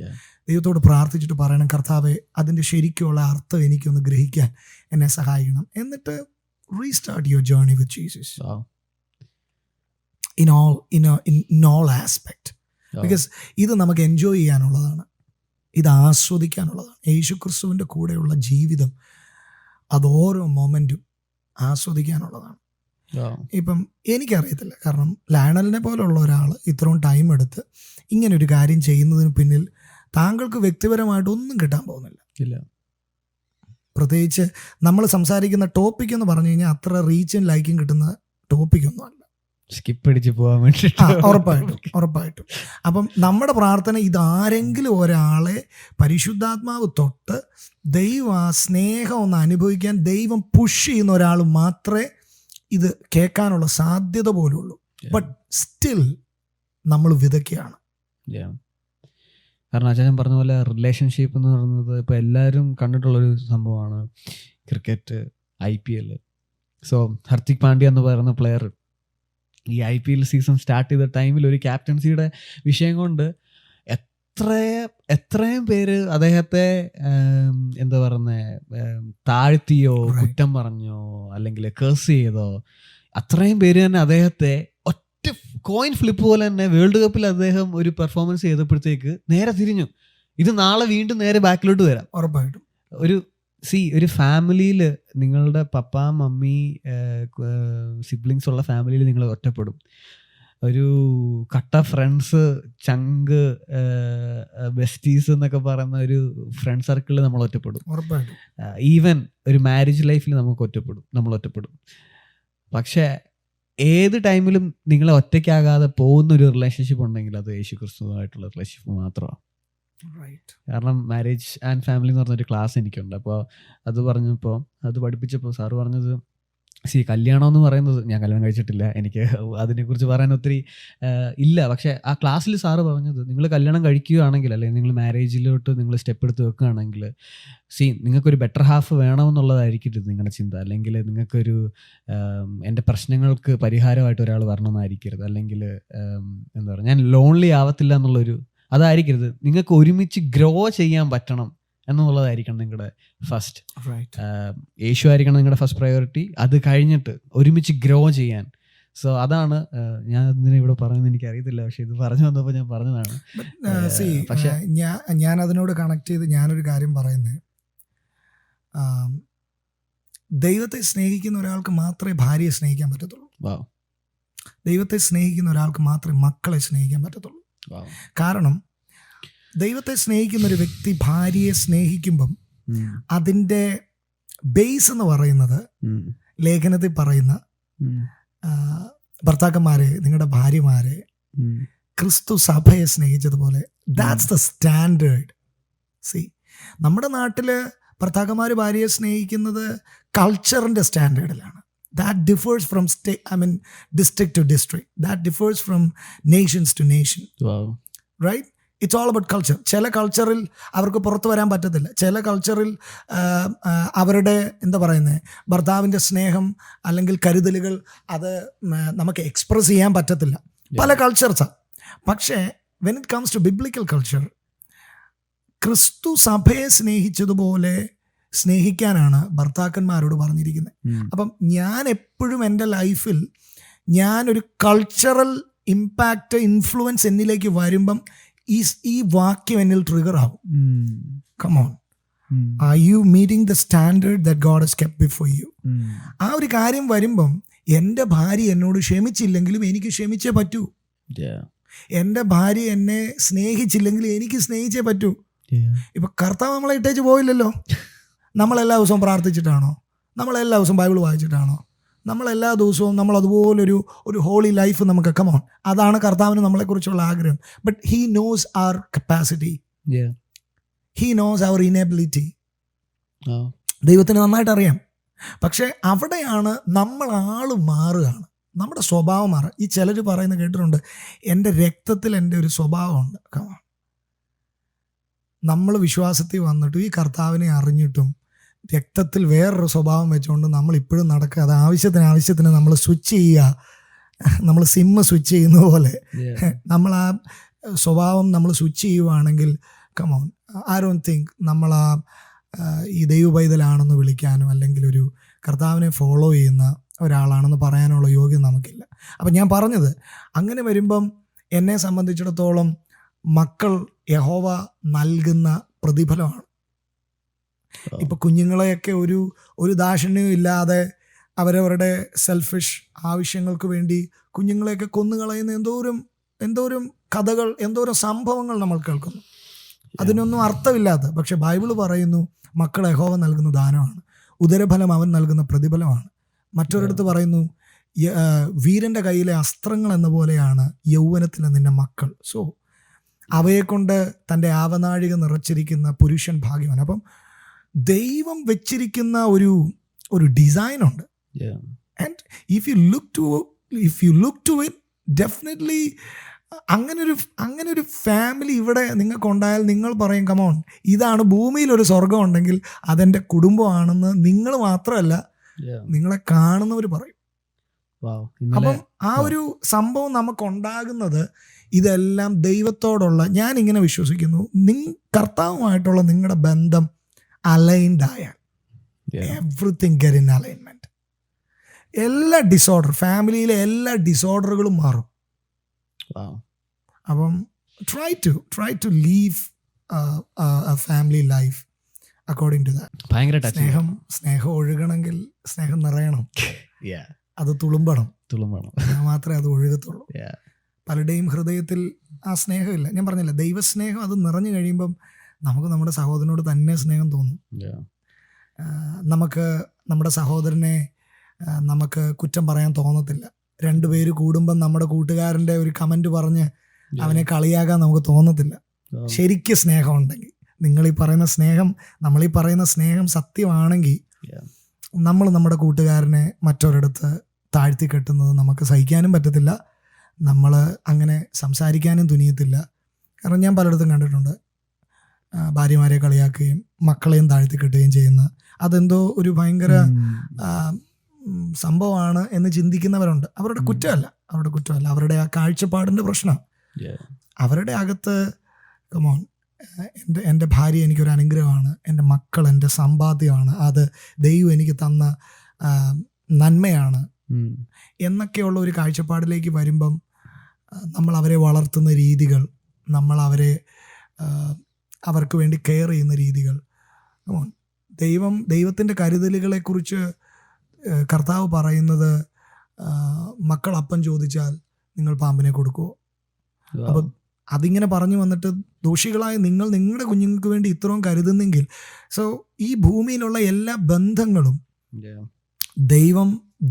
ദൈവത്തോട് പ്രാർത്ഥിച്ചിട്ട് പറയണം, കർത്താവേ അതിൻ്റെ ശരിക്കുള്ള അർത്ഥം എനിക്കൊന്ന് ഗ്രഹിക്കാൻ എന്നെ സഹായിക്കണം. എന്നിട്ട് restart your journey with Jesus. Wow. in all aspect. Because ഇത് നമുക്ക് എൻജോയ് ചെയ്യാനുള്ളതാണ്, ഇത് ആസ്വദിക്കാനുള്ളതാണ്. യേശു ക്രിസ്തുവിൻ്റെ കൂടെയുള്ള ജീവിതം അത് ഓരോ മൊമെൻറ്റും ആസ്വദിക്കാനുള്ളതാണ്. ഇപ്പം എനിക്കറിയത്തില്ല, കാരണം ലയണലിനെ പോലുള്ള ഒരാൾ ഇത്രയും ടൈം എടുത്ത് ഇങ്ങനൊരു കാര്യം ചെയ്യുന്നതിന് പിന്നിൽ താങ്കൾക്ക് വ്യക്തിപരമായിട്ട് ഒന്നും കിട്ടാൻ പോകുന്നില്ല. പ്രത്യേകിച്ച് നമ്മൾ സംസാരിക്കുന്ന ടോപ്പിക് എന്ന് പറഞ്ഞു കഴിഞ്ഞാൽ അത്ര റീച്ചും ലൈക്കും കിട്ടുന്ന ടോപ്പിക്കൊന്നും അല്ല. സ്കിപ്പ് അടിച്ച് പോകാൻ വേണ്ടി ഉറപ്പായിട്ടും. അപ്പം നമ്മുടെ പ്രാർത്ഥന ഇതാരെങ്കിലും ഒരാളെ പരിശുദ്ധാത്മാവ് തൊട്ട് സ്നേഹം ഒന്ന് അനുഭവിക്കാൻ ദൈവം പുഷ് ചെയ്യുന്ന ഒരാൾ മാത്രമേ ഇത് കേൾക്കാനുള്ള സാധ്യത പോലും ഉള്ളൂ. ബട്ട് സ്റ്റിൽ നമ്മൾ വിതയ്ക്കുകയാണ്. കാരണം അച്ഛൻ പറഞ്ഞ പോലെ റിലേഷൻഷിപ്പ് എന്ന് പറയുന്നത് ഇപ്പോൾ എല്ലാവരും കണ്ടിട്ടുള്ളൊരു സംഭവമാണ്. Cricket, IPL. So Hardik Pandya എന്ന് പറയുന്ന പ്ലെയർ ഈ IPL സീസൺ സ്റ്റാർട്ട് ചെയ്ത ടൈമിൽ ഒരു ക്യാപ്റ്റൻസിയുടെ വിഷയം കൊണ്ട് എത്രയും പേര് അദ്ദേഹത്തെ എന്താ പറയുന്നത് താഴ്ത്തിയോ, കുറ്റം പറഞ്ഞോ, അല്ലെങ്കിൽ കേഴ്സ് ചെയ്തോ, അത്രയും പേര് തന്നെ അദ്ദേഹത്തെ കോയിൻ ഫ്ലിപ്പ് പോലെ തന്നെ വേൾഡ് കപ്പിൽ അദ്ദേഹം ഒരു പെർഫോമൻസ് ചെയ്തപ്പോഴത്തേക്ക് നേരെ തിരിഞ്ഞു. ഇത് നാളെ വീണ്ടും നേരെ ബാക്കിലോട്ട് വരാം. ഉറപ്പായിട്ടും ഒരു ഫാമിലിയിൽ നിങ്ങളുടെ പപ്പ, മമ്മി, സിബ്ലിങ്സ് ഉള്ള ഫാമിലിയിൽ നിങ്ങൾ ഒറ്റപ്പെടും. ഒരു കട്ട ഫ്രണ്ട്സ്, ചങ്ക്, ബെസ്റ്റീസ് എന്നൊക്കെ പറയുന്ന ഒരു ഫ്രണ്ട് സർക്കിളിൽ നമ്മൾ ഒറ്റപ്പെടും. ഈവൻ ഒരു മാരേജ് ലൈഫിൽ നമ്മൾ ഒറ്റപ്പെടും. പക്ഷേ ഏത് ടൈമിലും നിങ്ങളെ ഒറ്റയ്ക്കാകാതെ പോകുന്ന ഒരു റിലേഷൻഷിപ്പ് ഉണ്ടെങ്കിൽ അത് യേശു ക്രിസ്തുവായിട്ടുള്ള റിലേഷൻഷിപ്പ് മാത്രമാണ്. കാരണം മാരേജ് ആൻഡ് ഫാമിലി എന്ന് പറഞ്ഞൊരു ക്ലാസ് എനിക്കുണ്ട്. അപ്പോൾ അത് പഠിപ്പിച്ചപ്പോൾ സാറ് പറഞ്ഞത്, കല്യാണം എന്ന് പറയുന്നത്, ഞാൻ കല്യാണം കഴിച്ചിട്ടില്ല, എനിക്ക് അതിനെക്കുറിച്ച് പറയാൻ ഒത്തിരി ഇല്ല. പക്ഷേ ആ ക്ലാസ്സിൽ സാറ് പറഞ്ഞത്, നിങ്ങൾ കല്യാണം കഴിക്കുകയാണെങ്കിൽ, അല്ലെങ്കിൽ നിങ്ങൾ മാരേജിലോട്ട് നിങ്ങൾ സ്റ്റെപ്പ് എടുത്ത് വെക്കുകയാണെങ്കിൽ, നിങ്ങൾക്കൊരു ബെറ്റർ ഹാഫ് വേണമെന്നുള്ളതായിരിക്കരുത് നിങ്ങളുടെ ചിന്ത. അല്ലെങ്കിൽ നിങ്ങൾക്കൊരു എൻ്റെ പ്രശ്നങ്ങൾക്ക് പരിഹാരമായിട്ട് ഒരാൾ വരണമെന്നായിരിക്കരുത്. അല്ലെങ്കിൽ എന്താ പറയുക, ഞാൻ ലോൺലി ആവത്തില്ല എന്നുള്ളൊരു അതായിരിക്കരുത്. നിങ്ങൾക്ക് ഒരുമിച്ച് ഗ്രോ ചെയ്യാൻ പറ്റണം എന്നുള്ളതായിരിക്കണം നിങ്ങളുടെ ഫസ്റ്റ്. യേശു ആയിരിക്കണം നിങ്ങളുടെ ഫസ്റ്റ് പ്രയോറിറ്റി. അത് കഴിഞ്ഞിട്ട് ഒരുമിച്ച് ഗ്രോ ചെയ്യാൻ. സോ അതാണ് ഞാൻ ഇതിനെ ഇവിടെ പറയുന്നത്, എനിക്ക് അറിയത്തില്ല, പക്ഷെ ഇത് പറഞ്ഞു വന്നപ്പോൾ ഞാൻ പറഞ്ഞതാണ്. പക്ഷേ ഞാൻ അതിനോട് കണക്ട് ചെയ്ത് ഞാനൊരു കാര്യം പറയുന്നത്, ദൈവത്തെ സ്നേഹിക്കുന്ന ഒരാൾക്ക് മാത്രമേ ഭാര്യയെ സ്നേഹിക്കാൻ പറ്റത്തുള്ളൂ. Wow. ദൈവത്തെ സ്നേഹിക്കുന്ന ഒരാൾക്ക് മാത്രമേ മക്കളെ സ്നേഹിക്കാൻ പറ്റത്തുള്ളൂ. Wow. കാരണം ദൈവത്തെ സ്നേഹിക്കുന്ന ഒരു വ്യക്തി ഭാര്യയെ സ്നേഹിക്കുമ്പം അതിൻ്റെ ബേസ് എന്ന് പറയുന്നത് ലേഖനത്തിൽ പറയുന്ന ഭർത്താക്കന്മാരെ, നിങ്ങളുടെ ഭാര്യമാരെ ക്രിസ്തു സഭയെ സ്നേഹിച്ചതുപോലെ, ദാറ്റ്സ് ദ സ്റ്റാൻഡേർഡ്. സി, നമ്മുടെ നാട്ടിൽ ഭർത്താക്കന്മാർ ഭാര്യയെ സ്നേഹിക്കുന്നത് കൾച്ചറിൻ്റെ സ്റ്റാൻഡേർഡിലാണ്. That differs from district to district. That differs from nations to nation. Wow. Right? It's all about culture. ചില കൾച്ചറിൽ അവർക്ക് പുറത്തു വരാൻ പറ്റത്തില്ല. ചില കൾച്ചറിൽ അവരുടെ എന്താ പറയുന്നത്, ഭർത്താവിൻ്റെ സ്നേഹം അല്ലെങ്കിൽ കരുതലുകൾ അത് നമുക്ക് എക്സ്പ്രസ് ചെയ്യാൻ പറ്റത്തില്ല. പല കൾച്ചർസാണ്. പക്ഷേ when it comes to biblical culture, ക്രിസ്തു സഭയെ സ്നേഹിച്ചതുപോലെ സ്നേഹിക്കാനാണ് ഭർത്താക്കന്മാരോട് പറഞ്ഞിരിക്കുന്നത്. അപ്പം ഞാൻ എപ്പോഴും എൻ്റെ ലൈഫിൽ ഞാനൊരു കൾച്ചറൽ ഇമ്പാക്റ്റ്, ഇൻഫ്ലുവൻസ് എന്നിലേക്ക് വരുമ്പം ഈ വാക്യം എന്നിൽ ട്രിഗർ ആവും. Come on. Are you meeting the standard that God has kept before you? ആ ഒരു കാര്യം വരുമ്പം എൻ്റെ ഭാര്യ എന്നോട് ക്ഷമിച്ചില്ലെങ്കിലും എനിക്ക് ക്ഷമിച്ചേ പറ്റൂ. എൻ്റെ ഭാര്യ എന്നെ സ്നേഹിച്ചില്ലെങ്കിൽ എനിക്ക് സ്നേഹിച്ചേ പറ്റൂ. ഇപ്പൊ കർത്താവ് നമ്മളെ ഇട്ടേച്ച് പോയില്ലല്ലോ. നമ്മളെല്ലാ ദിവസവും പ്രാർത്ഥിച്ചിട്ടാണോ? നമ്മളെല്ലാ ദിവസവും ബൈബിൾ വായിച്ചിട്ടാണോ? നമ്മളെല്ലാ ദിവസവും നമ്മൾ അതുപോലൊരു ഹോളി ലൈഫ് നമുക്ക് കമോൺ. അതാണ് കർത്താവിന് നമ്മളെക്കുറിച്ചുള്ള ആഗ്രഹം. But he knows our capacity, he knows our inability. ദൈവത്തിന് നന്നായിട്ട് അറിയാം. പക്ഷെ അവിടെയാണ് നമ്മൾ ആള് മാറുകയാണ്, നമ്മുടെ സ്വഭാവം മാറുക. ഈ ചിലർ പറയുന്നത് കേട്ടിട്ടുണ്ട്, എൻ്റെ രക്തത്തിൽ എൻ്റെ ഒരു സ്വഭാവമുണ്ട്. കമോൺ, നമ്മൾ വിശ്വാസത്തിൽ വന്നിട്ടും ഈ കർത്താവിനെ അറിഞ്ഞിട്ടും രക്തത്തിൽ വേറൊരു സ്വഭാവം വെച്ചുകൊണ്ട് നമ്മൾ ഇപ്പോഴും നടക്കുക. അത് ആവശ്യത്തിന് നമ്മൾ സ്വിച്ച് ചെയ്യുക. നമ്മൾ സിമ്മ് സ്വിച്ച് ചെയ്യുന്ന പോലെ നമ്മൾ ആ സ്വഭാവം നമ്മൾ സ്വിച്ച് ചെയ്യുവാണെങ്കിൽ കമോൺ, ഐ ഡോണ്ട് തിങ്ക് നമ്മൾ ഈ ദൈവപൈതലാണെന്ന് വിളിക്കാനോ അല്ലെങ്കിൽ ഒരു കർത്താവിനെ ഫോളോ ചെയ്യുന്ന ഒരാളാണെന്ന് പറയാനുള്ള യോഗ്യത നമുക്കില്ല. അപ്പം ഞാൻ പറഞ്ഞത്, അങ്ങനെ വരുമ്പം എന്നെ സംബന്ധിച്ചിടത്തോളം മക്കൾ യഹോവ നൽകുന്ന പ്രതിഫലമാണ്. ഇപ്പം കുഞ്ഞുങ്ങളെയൊക്കെ ഒരു ദാക്ഷിണ്യവും ഇല്ലാതെ അവരവരുടെ സെൽഫിഷ് ആവശ്യങ്ങൾക്ക് വേണ്ടി കുഞ്ഞുങ്ങളെയൊക്കെ കൊന്നുകളയുന്ന എന്തോരം കഥകൾ, എന്തോരം സംഭവങ്ങൾ നമ്മൾ കേൾക്കുന്നു. അതിനൊന്നും അർത്ഥമില്ലാത്ത. പക്ഷെ ബൈബിൾ പറയുന്നു മക്കൾ യഹോവ നൽകുന്ന ദാനമാണ്, ഉദരഫലം അവൻ നൽകുന്ന പ്രതിഫലമാണ്. മറ്റൊരിടത്ത് പറയുന്നു വീരൻ്റെ കയ്യിലെ അസ്ത്രങ്ങൾ എന്ന പോലെയാണ് യൗവനത്തിലെ നിന്റെ മക്കൾ. സോ അവയെക്കൊണ്ട് തൻ്റെ ആവനാഴിക നിറച്ചിരിക്കുന്ന പുരുഷൻ ഭാഗ്യവാൻ. അപ്പം ദൈവം വെച്ചിരിക്കുന്ന ഒരു ഡിസൈനുണ്ട്. And if you look to it definitely അങ്ങനൊരു ഫാമിലി ഇവിടെ നിങ്ങൾക്കുണ്ടായാൽ നിങ്ങൾ പറയും, കമോൺ, ഇതാണ് ഭൂമിയിലൊരു സ്വർഗം ഉണ്ടെങ്കിൽ അതെൻ്റെ കുടുംബമാണെന്ന് നിങ്ങൾ മാത്രമല്ല നിങ്ങളെ കാണുന്നവർ പറയും. അപ്പം ആ ഒരു സംഭവം നമുക്കുണ്ടാകുന്നത് ഇതെല്ലാം ദൈവത്തോടുള്ള, ഞാനിങ്ങനെ വിശ്വസിക്കുന്നു, കർത്താവുമായിട്ടുള്ള നിങ്ങളുടെ ബന്ധം അലൈൻഡ് ആയാൽ എവ്രിതിങ് ഗെറ്റ് ഇൻ അലൈൻമെന്റ്. എല്ലാ ഡിസോർഡർ, ഫാമിലിയിലെ എല്ലാ ഡിസോർഡറുകളും മാറും. അപ്പം try to live a family life according to that. ഭയങ്കര സ്നേഹം ഒഴുകണമെങ്കിൽ സ്നേഹം നിറയണം, അത് തുളുമ്പണം, മാത്രമേ അത് ഒഴുകത്തുള്ളൂ. പലരുടെയും ഹൃദയത്തിൽ ആ സ്നേഹമില്ല. ഞാൻ പറഞ്ഞില്ല, ദൈവസ്നേഹം അത് നിറഞ്ഞു കഴിയുമ്പം നമുക്ക് നമ്മുടെ സഹോദരനോട് തന്നെ സ്നേഹം തോന്നും. നമുക്ക് നമ്മുടെ സഹോദരനെ നമുക്ക് കുറ്റം പറയാൻ തോന്നത്തില്ല. രണ്ടുപേര് കൂടുമ്പം നമ്മുടെ കൂട്ടുകാരൻ്റെ ഒരു കമൻറ്റ് പറഞ്ഞ് അവനെ കളിയാക്കാൻ നമുക്ക് തോന്നത്തില്ല. ശരിക്കും സ്നേഹം ഉണ്ടെങ്കിൽ, നമ്മളീ പറയുന്ന സ്നേഹം സത്യമാണെങ്കിൽ നമ്മൾ നമ്മുടെ കൂട്ടുകാരനെ മറ്റൊരിടത്ത് താഴ്ത്തി കെട്ടുന്നത് നമുക്ക് സഹിക്കാനും പറ്റത്തില്ല. നമ്മൾ അങ്ങനെ സംസാരിക്കാനും തുനിയത്തില്ല. കാരണം ഞാൻ പലയിടത്തും കണ്ടിട്ടുണ്ട്, ഭാര്യമാരെ കളിയാക്കുകയും മക്കളെയും താഴ്ത്തി കെട്ടുകയും ചെയ്യുന്ന, അതെന്തോ ഒരു ഭയങ്കര സംഭവമാണ് എന്ന് ചിന്തിക്കുന്നവരുണ്ട്. അവരുടെ കുറ്റമല്ല, അവരുടെ ആ കാഴ്ചപ്പാടിൻ്റെ പ്രശ്നമാണ്. അവരുടെ അകത്ത് കമോൺ, എൻ്റെ ഭാര്യ എനിക്കൊരു അനുഗ്രഹമാണ്, എൻ്റെ മക്കൾ എൻ്റെ സമ്പാദ്യമാണ്, അത് ദൈവം എനിക്ക് തന്ന നന്മയാണ് എന്നൊക്കെയുള്ള ഒരു കാഴ്ചപ്പാടിലേക്ക് വരുമ്പം നമ്മൾ അവരെ വളർത്തുന്ന രീതികൾ, നമ്മൾ അവർക്ക് വേണ്ടി കെയർ ചെയ്യുന്ന രീതികൾ, ദൈവത്തിൻ്റെ കരുതലുകളെക്കുറിച്ച് കർത്താവ് പറയുന്നത് മക്കൾ അപ്പം ചോദിച്ചാൽ നിങ്ങൾ പാമ്പിനെ കൊടുക്കുമോ? അപ്പം അതിങ്ങനെ പറഞ്ഞു വന്നിട്ട് ദോഷികളായ നിങ്ങൾ നിങ്ങളുടെ കുഞ്ഞുങ്ങൾക്ക് വേണ്ടി ഇത്രയും കരുതുന്നെങ്കിൽ, സോ ഈ ഭൂമിയിലുള്ള എല്ലാ ബന്ധങ്ങളും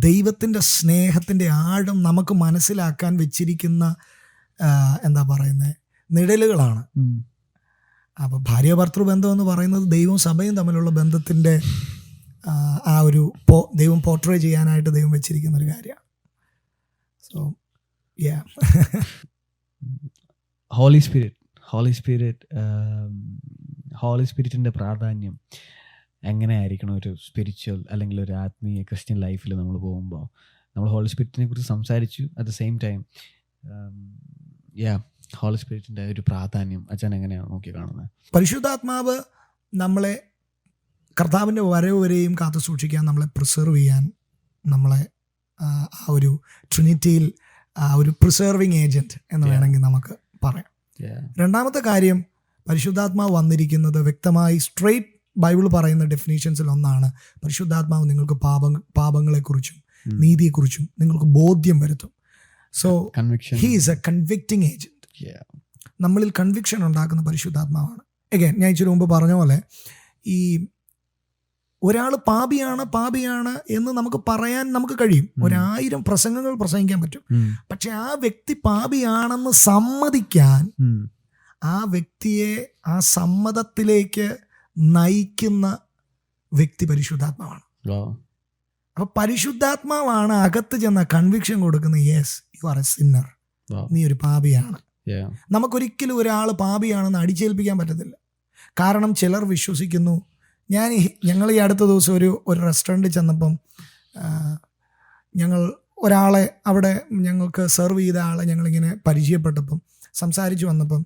ദൈവത്തിൻ്റെ സ്നേഹത്തിൻ്റെ ആഴം നമുക്ക് മനസ്സിലാക്കാൻ വെച്ചിരിക്കുന്ന എന്താ പറയുന്നത് നിഴലുകളാണ്. അപ്പോൾ ഭാര്യ ഭർത്തൃ ബന്ധം എന്ന് പറയുന്നത് ദൈവവും സഭയും തമ്മിലുള്ള ബന്ധത്തിൻ്റെ ആ ഒരു ദൈവം പോർട്രേ ചെയ്യാനായിട്ട് ദൈവം വെച്ചിരിക്കുന്ന ഒരു കാര്യമാണ്. സോ ഹോളി സ്പിരിറ്റിൻ്റെ പ്രാധാന്യം എങ്ങനെയായിരിക്കണം ഒരു സ്പിരിച്വൽ അല്ലെങ്കിൽ ഒരു ആത്മീയ ക്രിസ്ത്യൻ ലൈഫിൽ നമ്മൾ പോകുമ്പോൾ? നമ്മൾ ഹോളി സ്പിരിറ്റിനെ കുറിച്ച് സംസാരിച്ചു. At the same time Holy സ്പിരിറ്റിൻ്റെ ഒരു പ്രാധാന്യം അച്ഛൻ എങ്ങനെയാണ് നോക്കി കാണുന്നത്? പരിശുദ്ധാത്മാവ് നമ്മളെ കർത്താവിൻ്റെ വരവ് വരെയും കാത്തു സൂക്ഷിക്കാൻ, നമ്മളെ പ്രിസർവ് ചെയ്യാൻ, നമ്മളെ ആ ഒരു ട്രിനിറ്റിയിൽ ഒരു പ്രിസർവിങ് ഏജൻറ്റ് എന്ന് വേണമെങ്കിൽ നമുക്ക് പറയാം. രണ്ടാമത്തെ കാര്യം, പരിശുദ്ധാത്മാവ് വന്നിരിക്കുന്നത് വ്യക്തമായി സ്ട്രെയിറ്റ് ബൈബിൾ പറയുന്ന ഡെഫിനീഷൻസിൽ ഒന്നാണ്, പരിശുദ്ധാത്മാവ് നിങ്ങൾക്ക് പാപങ്ങളെക്കുറിച്ചും നീതിയെക്കുറിച്ചും നിങ്ങൾക്ക് ബോധ്യം വരുത്തും. So he is a convicting agent. നമ്മളിൽ കൺവിക്ഷൻ ഉണ്ടാക്കുന്ന പരിശുദ്ധാത്മാവാണ്. അഗൈൻ ഞാൻ ഇച്ചിരി മുമ്പ് പറഞ്ഞ പോലെ, ഈ ഒരാൾ പാപിയാണ് എന്ന് നമുക്ക് പറയാൻ നമുക്ക് കഴിയും. 1000 പ്രസംഗങ്ങൾ പ്രസംഗിക്കാൻ പറ്റും. പക്ഷെ ആ വ്യക്തി പാപിയാണെന്ന് സമ്മതിക്കാൻ, ആ വ്യക്തിയെ ആ സമ്മതത്തിലേക്ക് നയിക്കുന്ന വ്യക്തി പരിശുദ്ധാത്മാവാണ്. അപ്പൊ പരിശുദ്ധാത്മാവാണ് അകത്ത് ചെന്ന കൺവിക്ഷൻ കൊടുക്കുന്നത്. Yes, you are A Sinner, നീ ഒരു പാപിയാണ്. നമുക്കൊരിക്കലും ഒരാൾ പാപിയാണെന്ന് അടിച്ചേൽപ്പിക്കാൻ പറ്റത്തില്ല. കാരണം ചിലർ വിശ്വസിക്കുന്നു. ഞങ്ങൾ ഈ അടുത്ത ദിവസം ഒരു റെസ്റ്റോറൻറ്റിൽ ചെന്നപ്പം ഞങ്ങൾ ഒരാളെ അവിടെ ഞങ്ങൾക്ക് സെർവ് ചെയ്ത ആളെ ഞങ്ങളിങ്ങനെ പരിചയപ്പെട്ടപ്പം സംസാരിച്ച് വന്നപ്പം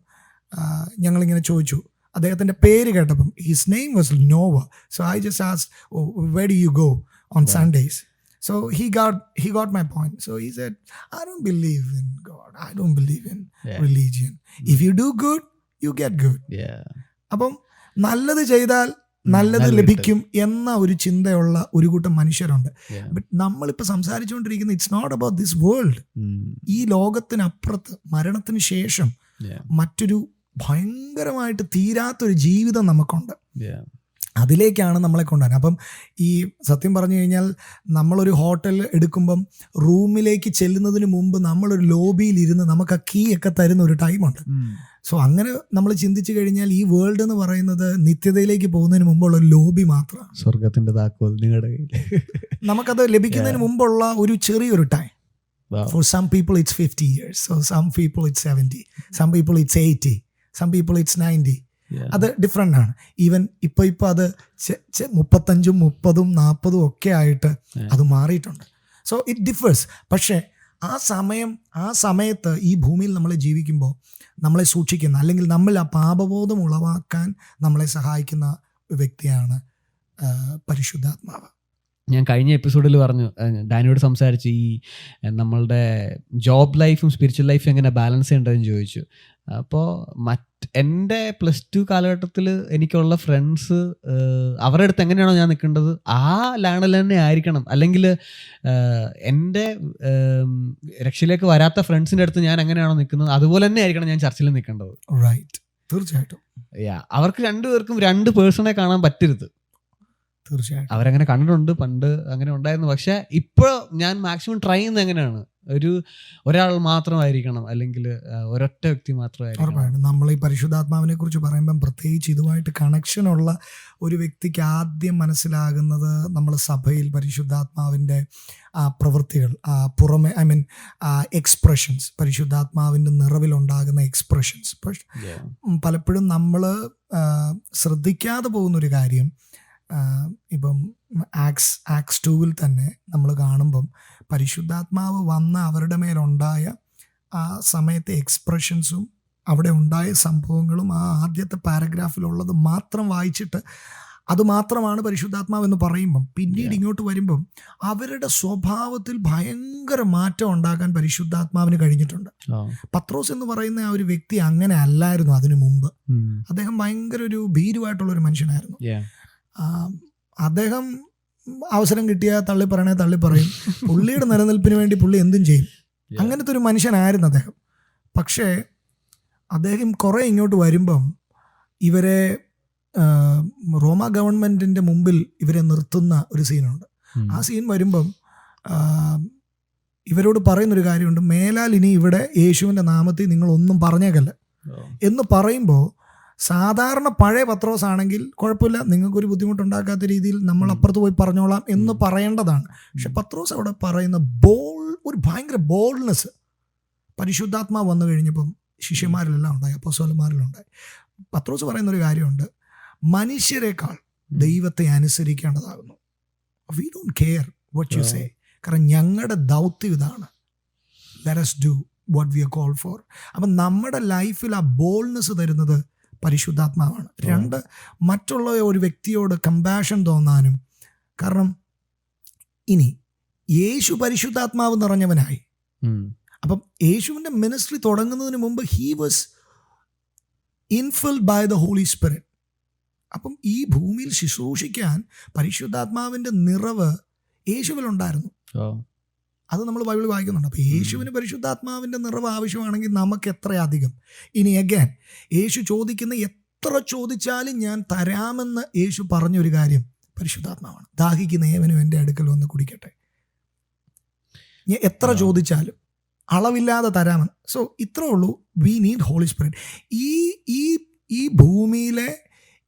ഞങ്ങളിങ്ങനെ ചോദിച്ചു, അദ്ദേഹത്തിൻ്റെ പേര് കേട്ടപ്പം his name was Nova. So I just asked, where do you go on Sundays? So he got my point. So he said, I don't believe in God. I don't believe in religion. If you do good, you get good. അപ്പം നല്ലത് ചെയ്താൽ നല്ലത് ലഭിക്കും എന്ന ഒരു ചിന്തയുള്ള ഒരു കൂട്ടം മനുഷ്യരുണ്ട്. ബട്ട് നമ്മളിപ്പോൾ സംസാരിച്ചുകൊണ്ടിരിക്കുന്നത് it's not about this world. ഈ ലോകത്തിനപ്പുറത്ത് മരണത്തിന് ശേഷം മറ്റൊരു ഭയങ്കരമായിട്ട് തീരാത്തൊരു ജീവിതം നമുക്കുണ്ട്. അതിലേക്കാണ് നമ്മളെ കൊണ്ടുവരുന്നത്. അപ്പം ഈ സത്യം പറഞ്ഞു കഴിഞ്ഞാൽ നമ്മളൊരു ഹോട്ടൽ എടുക്കുമ്പം റൂമിലേക്ക് ചെല്ലുന്നതിന് മുമ്പ് നമ്മളൊരു ലോബിയിലിരുന്ന് നമുക്ക് ആ കീ ഒക്കെ തരുന്ന ഒരു ടൈമുണ്ട്. സോ അങ്ങനെ നമ്മൾ ചിന്തിച്ചു കഴിഞ്ഞാൽ ഈ വേൾഡ് എന്ന് പറയുന്നത് നിത്യതയിലേക്ക് പോകുന്നതിന് മുമ്പുള്ള ഒരു ലോബി മാത്രമാണ്. സ്വർഗത്തിന്റെ താക്കോൽ നിങ്ങളുടെ കയ്യിൽ. നമുക്കത് ലഭിക്കുന്നതിന് മുമ്പുള്ള ഒരു ചെറിയൊരു time. For some people it's 50 years. So some people it's 70. Some people it's 80. Some people it's 90. അത് ഡിഫറെൻ്റ് ആണ്. ഈവൻ ഇപ്പോൾ അത് 35, 30, 40 ഒക്കെ ആയിട്ട് അത് മാറിയിട്ടുണ്ട്. So it differs. പക്ഷേ ആ സമയത്ത് ഈ ഭൂമിയിൽ നമ്മൾ ജീവിക്കുമ്പോൾ നമ്മളെ സൂക്ഷിക്കുന്ന, അല്ലെങ്കിൽ നമ്മൾ ആ പാപബോധം ഉളവാക്കാൻ നമ്മളെ സഹായിക്കുന്ന ഒരു വ്യക്തിയാണ് പരിശുദ്ധാത്മാവ്. ഞാൻ കഴിഞ്ഞ എപ്പിസോഡിൽ പറഞ്ഞു, ഡാനിയോട് സംസാരിച്ച് ഈ നമ്മളുടെ ജോബ് ലൈഫും സ്പിരിച്വൽ ലൈഫും എങ്ങനെ ബാലൻസ് ചെയ്യേണ്ടതെന്ന് ചോദിച്ചു. അപ്പോൾ എൻ്റെ +2 കാലഘട്ടത്തിൽ എനിക്കുള്ള ഫ്രണ്ട്സ്, അവരുടെ അടുത്ത് എങ്ങനെയാണോ ഞാൻ നിൽക്കേണ്ടത് ആ ലാണിൽ തന്നെ ആയിരിക്കണം. അല്ലെങ്കിൽ എൻ്റെ രക്ഷയിലേക്ക് വരാത്ത ഫ്രണ്ട്സിൻ്റെ അടുത്ത് ഞാൻ എങ്ങനെയാണോ നിൽക്കുന്നത് അതുപോലെ തന്നെ ആയിരിക്കണം ഞാൻ ചർച്ചിൽ നിൽക്കേണ്ടത്. റൈറ്റ്, തീർച്ചയായിട്ടും. അവർക്ക് രണ്ടുപേർക്കും 2 പേഴ്സണെ കാണാൻ പറ്റരുത്. തീർച്ചയായിട്ടും അവരങ്ങനെ കണ്ടിട്ടുണ്ട്, പണ്ട് അങ്ങനെ ഉണ്ടായിരുന്നു. പക്ഷെ ഇപ്പോൾ ഞാൻ മാക്സിമം ട്രൈ ചെയ്യുന്നത് എങ്ങനെയാണ്, ഒരാൾ മാത്രമായിരിക്കണം, അല്ലെങ്കിൽ ഒരൊറ്റ വ്യക്തി മാത്രമായിരിക്കണം. നമ്മൾ ഈ പരിശുദ്ധാത്മാവിനെ കുറിച്ച് പറയുമ്പം പ്രത്യേകിച്ച് ഇതുമായിട്ട് കണക്ഷനുള്ള ഒരു വ്യക്തിക്ക് ആദ്യം മനസ്സിലാകുന്നത് നമ്മൾ സഭയിൽ പരിശുദ്ധാത്മാവിൻ്റെ പ്രവൃത്തികൾ, പുറമെ എക്സ്പ്രഷൻസ്, പരിശുദ്ധാത്മാവിൻ്റെ നിറവിലുണ്ടാകുന്ന എക്സ്പ്രഷൻസ്. പലപ്പോഴും നമ്മൾ ശ്രദ്ധിക്കാതെ പോകുന്നൊരു കാര്യം, ഇപ്പം ആക്സ് 2 തന്നെ നമ്മൾ കാണുമ്പം പരിശുദ്ധാത്മാവ് വന്ന അവരുടെ മേലുണ്ടായ ആ സമയത്തെ എക്സ്പ്രഷൻസും അവിടെ ഉണ്ടായ സംഭവങ്ങളും ആ ആദ്യത്തെ പാരഗ്രാഫിലുള്ളത് മാത്രം വായിച്ചിട്ട് അത് മാത്രമാണ് പരിശുദ്ധാത്മാവ് എന്ന് പറയുമ്പം പിന്നീട് ഇങ്ങോട്ട് വരുമ്പം അവരുടെ സ്വഭാവത്തിൽ ഭയങ്കര മാറ്റം ഉണ്ടാക്കാൻ പരിശുദ്ധാത്മാവിന് കഴിഞ്ഞിട്ടുണ്ട്. പത്രോസ് എന്ന് പറയുന്ന ആ ഒരു വ്യക്തി അങ്ങനെ അല്ലായിരുന്നു അതിനു മുമ്പ്. അദ്ദേഹം ഭയങ്കര ഒരു ഭീരുവായിട്ടുള്ളൊരു മനുഷ്യനായിരുന്നു. അദ്ദേഹം അവസരം കിട്ടിയാൽ തള്ളി പറയും. പുള്ളിയുടെ നിലനിൽപ്പിന് വേണ്ടി പുള്ളി എന്തും ചെയ്യും. അങ്ങനത്തെ ഒരു മനുഷ്യനായിരുന്നു അദ്ദേഹം. പക്ഷേ അദ്ദേഹം കുറേ ഇങ്ങോട്ട് വരുമ്പം ഇവരെ റോമ ഗവൺമെൻറ്റിൻ്റെ മുമ്പിൽ ഇവരെ നിർത്തുന്ന ഒരു സീനുണ്ട്. ആ സീൻ വരുമ്പം ഇവരോട് പറയുന്നൊരു കാര്യമുണ്ട്, മേലാൽ ഇനി ഇവിടെ യേശുവിൻ്റെ നാമത്തിൽ നിങ്ങളൊന്നും പറഞ്ഞേക്കല്ല എന്ന് പറയുമ്പോൾ, സാധാരണ പഴയ പത്രോസ് ആണെങ്കിൽ കുഴപ്പമില്ല, നിങ്ങൾക്കൊരു ബുദ്ധിമുട്ടുണ്ടാക്കാത്ത രീതിയിൽ നമ്മൾ അപ്പുറത്ത് പോയി പറഞ്ഞോളാം എന്ന് പറയേണ്ടതാണ്. പക്ഷെ പത്രോസ് അവിടെ പറയുന്ന ഒരു ഭയങ്കര ബോൾഡ്നെസ് പരിശുദ്ധാത്മാവ് വന്നു കഴിഞ്ഞപ്പം ശിഷ്യന്മാരിലെല്ലാം ഉണ്ടായി, അപ്പോസ്തലന്മാരിലും ഉണ്ടായി. പത്രോസ് പറയുന്നൊരു കാര്യമുണ്ട്, മനുഷ്യരെക്കാൾ ദൈവത്തെ അനുസരിക്കേണ്ടതാകുന്നു. We don't care what you say. കാരണം ഞങ്ങളുടെ ദൗത്യം ഇതാണ്, let us do what we are called for. അപ്പം നമ്മുടെ ലൈഫിൽ ആ ബോൾഡ്നെസ് തരുന്നത് പരിശുദ്ധാത്മാവാണ്. 2, മറ്റുള്ള ഒരു വ്യക്തിയോട് കമ്പാഷൻ തോന്നാനും. കാരണം ഇനി യേശു പരിശുദ്ധാത്മാവ് നിറഞ്ഞവനായി. അപ്പം യേശുവിൻ്റെ മിനിസ്ട്രി തുടങ്ങുന്നതിന് മുമ്പ് he was infilled by the Holy Spirit. അപ്പം ഈ ഭൂമിയിൽ ശുശ്രൂഷിക്കാൻ പരിശുദ്ധാത്മാവിൻ്റെ നിറവ് യേശുവിലുണ്ടായിരുന്നു. അത് നമ്മൾ ബൈബിളിൽ വായിക്കുന്നുണ്ട്. അപ്പോൾ യേശുവിന് പരിശുദ്ധാത്മാവിൻ്റെ നിറവ് ആവശ്യമാണെങ്കിൽ നമുക്ക് എത്രയധികം. ഇനി അഗൈൻ യേശു ചോദിക്കുന്ന എത്ര ചോദിച്ചാലും ഞാൻ തരാമെന്ന് യേശു പറഞ്ഞൊരു കാര്യം പരിശുദ്ധാത്മാവാണ്. ദാഹിക്കുന്ന ഏവനും എൻ്റെ അടുക്കൽ വന്ന് കുടിക്കട്ടെ. ഞാൻ എത്ര ചോദിച്ചാലും അളവില്ലാതെ തരാമെന്ന്. സോ ഇത്രേ ഉള്ളൂ, വി നീഡ് ഹോളി സ്പിരിറ്റ്. ഈ ഭൂമിയിലെ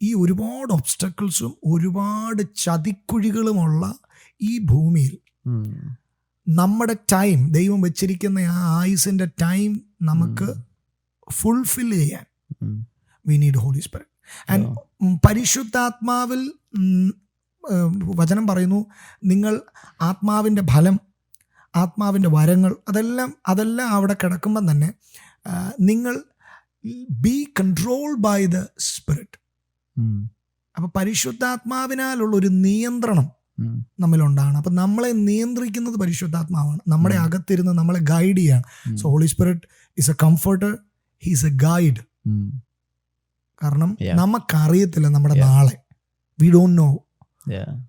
ഈ ഒരുപാട് ഒബ്സ്റ്റക്കിൾസും ഒരുപാട് ചതിക്കുഴികളുമുള്ള ഈ ഭൂമിയിൽ നമ്മുടെ ടൈം, ദൈവം വെച്ചിരിക്കുന്ന ആ ആയുസിൻ്റെ ടൈം നമുക്ക് ഫുൾഫിൽ ചെയ്യാൻ we need Holy Spirit. And പരിശുദ്ധാത്മാവിൽ വചനം പറയുന്നു, നിങ്ങൾ ആത്മാവിൻ്റെ ഫലം, ആത്മാവിൻ്റെ വരങ്ങൾ, അതെല്ലാം അവിടെ കിടക്കുമ്പം തന്നെ നിങ്ങൾ be controlled by the spirit. അപ്പം പരിശുദ്ധാത്മാവിനാലുള്ള ഒരു നിയന്ത്രണം നമ്മളുണ്ടാണ്. അപ്പം നമ്മളെ നിയന്ത്രിക്കുന്നത് പരിശുദ്ധാത്മാവാണ്. നമ്മുടെ അകത്തിരുന്ന് നമ്മളെ ഗൈഡ് ചെയ്യാണ്. So Holy Spirit is a comforter, he's a guide. കാരണം നമുക്കറിയത്തില്ല നമ്മുടെ നാളെ. We don't know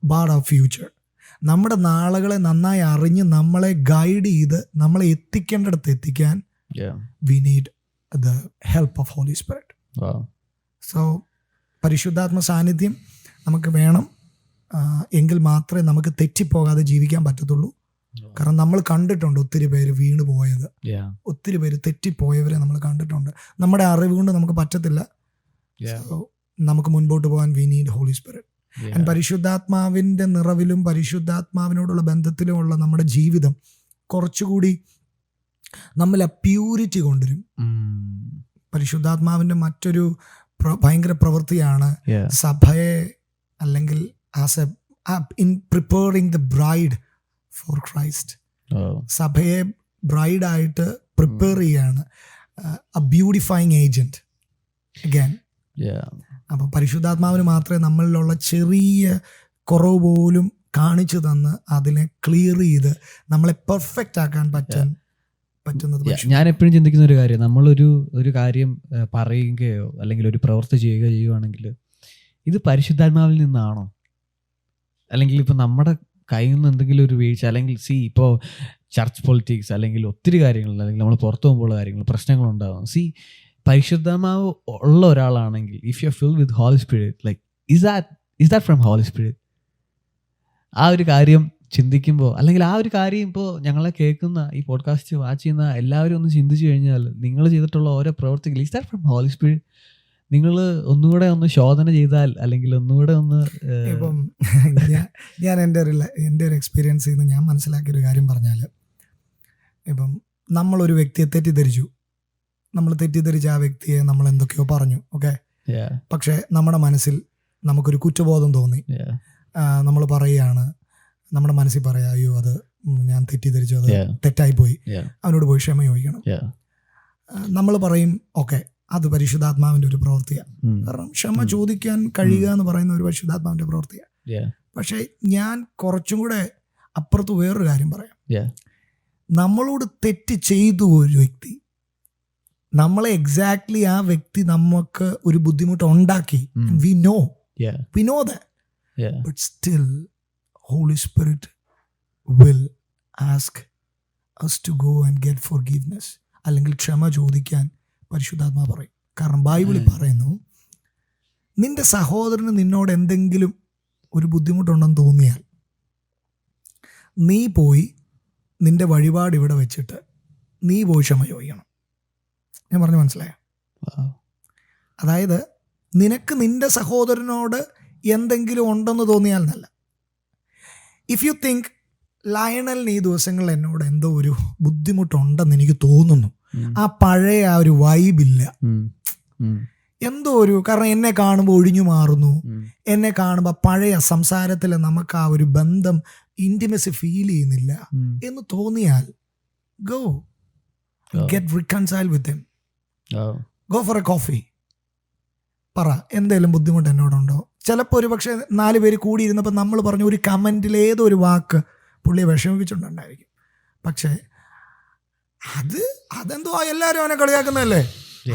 about our future. നമ്മുടെ നാളുകളെ നന്നായി അറിഞ്ഞ് നമ്മളെ ഗൈഡ് ചെയ്ത് നമ്മളെ എത്തിക്കേണ്ടടുത്ത് എത്തിക്കാൻ we need the help of Holy Spirit. So പരിശുദ്ധാത്മ സാന്നിധ്യം നമുക്ക് വേണം. എങ്കിൽ മാത്രമേ നമുക്ക് തെറ്റിപ്പോകാതെ ജീവിക്കാൻ പറ്റത്തുള്ളൂ. കാരണം നമ്മൾ കണ്ടിട്ടുണ്ട് ഒത്തിരി പേര് വീണ് പോയത്, ഒത്തിരി പേര് തെറ്റിപ്പോയവരെ നമ്മൾ കണ്ടിട്ടുണ്ട്. നമ്മുടെ അറിവ് കൊണ്ട് നമുക്ക് പറ്റത്തില്ല. നമുക്ക് മുൻപോട്ട് പോകാൻ we need Holy Spirit. And പരിശുദ്ധാത്മാവിൻ്റെ നിറവിലും പരിശുദ്ധാത്മാവിനോടുള്ള ബന്ധത്തിലുമുള്ള നമ്മുടെ ജീവിതം കുറച്ചുകൂടി നമ്മൾ ആ പ്യൂരിറ്റി കൊണ്ടുവരും. പരിശുദ്ധാത്മാവിൻ്റെ മറ്റൊരു ഭയങ്കര പ്രവൃത്തിയാണ് സഭയെ, അല്ലെങ്കിൽ as in preparing the bride for Christ. സഭയെ ബ്രൈഡായിട്ട് പ്രിപ്പയർ ചെയ്യാണ്, എ ബ്യൂട്ടിഫൈങ് ഏജന്റ് അഗൈൻ. അപ്പം പരിശുദ്ധാത്മാവിന് മാത്രമേ നമ്മളിലുള്ള ചെറിയ കുറവ് പോലും കാണിച്ചു തന്ന് അതിനെ ക്ലിയർ ചെയ്ത് നമ്മളെ പെർഫെക്റ്റ് ആക്കാൻ പറ്റുന്നത്. ഞാൻ എപ്പോഴും ചിന്തിക്കുന്ന ഒരു കാര്യം, നമ്മളൊരു കാര്യം പറയുകയോ അല്ലെങ്കിൽ ഒരു പ്രവൃത്തി ചെയ്യുകയാണെങ്കിൽ ഇത് പരിശുദ്ധാത്മാവിൽ നിന്നാണോ, അല്ലെങ്കിൽ ഇപ്പം നമ്മുടെ കയ്യിൽ നിന്ന് എന്തെങ്കിലും ഒരു വീഴ്ച, അല്ലെങ്കിൽ ഇപ്പോൾ ചർച്ച് പൊളിറ്റിക്സ് അല്ലെങ്കിൽ ഒത്തിരി കാര്യങ്ങൾ, അല്ലെങ്കിൽ നമ്മൾ പുറത്തു പോകുമ്പോൾ കാര്യങ്ങൾ പ്രശ്നങ്ങളുണ്ടാകും. പരിശുദ്ധാത്മാവ് ഉള്ള ഒരാളാണെങ്കിൽ, if you are filled with Holy Spirit, like is that from Holy Spirit? ആ ഒരു കാര്യം ചിന്തിക്കുമ്പോൾ, അല്ലെങ്കിൽ ആ ഒരു കാര്യം ഇപ്പോൾ ഞങ്ങളെ കേൾക്കുന്ന ഈ പോഡ്കാസ്റ്റ് വാച്ച് ചെയ്യുന്ന എല്ലാവരും ഒന്ന് ചിന്തിച്ചു കഴിഞ്ഞാൽ, നിങ്ങൾ ചെയ്തിട്ടുള്ള ഓരോ പ്രവർത്തികൾ is that from Holy Spirit? നിങ്ങൾ ഒന്നുകൂടെ ഒന്ന് ശോധന ചെയ്താൽ, അല്ലെങ്കിൽ ഒന്നുകൂടെ ഒന്ന് ഇപ്പം ഞാൻ എൻ്റെ ഒരു എക്സ്പീരിയൻസിൽ നിന്ന് ഞാൻ മനസ്സിലാക്കിയൊരു കാര്യം പറഞ്ഞാൽ, ഇപ്പം നമ്മളൊരു വ്യക്തിയെ തെറ്റിദ്ധരിച്ചു. നമ്മൾ തെറ്റിദ്ധരിച്ച ആ വ്യക്തിയെ നമ്മൾ എന്തൊക്കെയോ പറഞ്ഞു, ഓക്കെ. പക്ഷേ നമ്മുടെ മനസ്സിൽ നമുക്കൊരു കുറ്റബോധം തോന്നി. നമ്മൾ പറയുകയാണ്, നമ്മുടെ മനസ്സിൽ പറയാം, അയ്യോ അത് ഞാൻ തെറ്റിദ്ധരിച്ചു, അത് തെറ്റായിപ്പോയി, അവനോട് പോയി ക്ഷമ ചോദിക്കണം. നമ്മൾ പറയും, ഓക്കെ, അത് പരിശുദ്ധാത്മാവിൻ്റെ ഒരു പ്രവൃത്തിയാണ്. കാരണം ക്ഷമ ചോദിക്കാൻ കഴിയുക എന്ന് പറയുന്ന ഒരു പരിശുദ്ധാത്മാവിൻ്റെ പ്രവൃത്തിയാണ്. പക്ഷേ ഞാൻ കുറച്ചും കൂടെ അപ്പുറത്ത് വേറൊരു കാര്യം പറയാം. നമ്മളോട് തെറ്റ് ചെയ്തു ഒരു വ്യക്തി, നമ്മളെ എക്സാക്ട്ലി ആ വ്യക്തി നമുക്ക് ഒരു ബുദ്ധിമുട്ട് ഉണ്ടാക്കി, we know that, but still Holy Spirit will ask us to go and get forgiveness. അല്ലെങ്കിൽ ക്ഷമ ചോദിക്കാൻ പരിശുദ്ധാത്മാ പറയും. കാരണം ബൈബിളിൽ പറയുന്നു, നിന്റെ സഹോദരന് നിന്നോട് എന്തെങ്കിലും ഒരു ബുദ്ധിമുട്ടുണ്ടെന്ന് തോന്നിയാൽ നീ പോയി നിന്റെ വഴിപാട് ഇവിടെ വെച്ചിട്ട് നീ പോയി ക്ഷമ ചോദിക്കണം. ഞാൻ പറഞ്ഞു മനസ്സിലായോ? അതായത് നിനക്ക് നിന്റെ സഹോദരനോട് എന്തെങ്കിലും ഉണ്ടെന്ന് തോന്നിയാൽ എന്നല്ല. ഇഫ് യു തിങ്ക് ലയണലിന് ഈ ദിവസങ്ങളിൽ എന്നോട് എന്തോ ഒരു ബുദ്ധിമുട്ടുണ്ടെന്ന് എനിക്ക് തോന്നുന്നു, ആ പഴയ ആ ഒരു വൈബില്ല, എന്തോ ഒരു, കാരണം എന്നെ കാണുമ്പോൾ ഒഴിഞ്ഞു മാറുന്നു, എന്നെ കാണുമ്പോൾ പഴയ സംസാരത്തിൽ നമുക്ക് ആ ഒരു ബന്ധം, ഇന്റിമസി ഫീൽ ചെയ്യുന്നില്ല എന്ന് തോന്നിയാൽ go get reconcile with him. Go for A coffee. പറ, എന്തെങ്കിലും ബുദ്ധിമുട്ട് എന്നോടുണ്ടോ? ചിലപ്പോൾ ഒരു പക്ഷേ 4 പേര് കൂടിയിരുന്നപ്പോൾ നമ്മൾ പറഞ്ഞ ഒരു കമൻറ്റിൽ ഏതോ ഒരു വാക്ക് പുള്ളിയെ വിഷമിപ്പിച്ചിട്ടുണ്ടായിരിക്കും. പക്ഷേ അതെന്തോ എല്ലാവരും അവനെ കളിയാക്കുന്നതല്ലേ,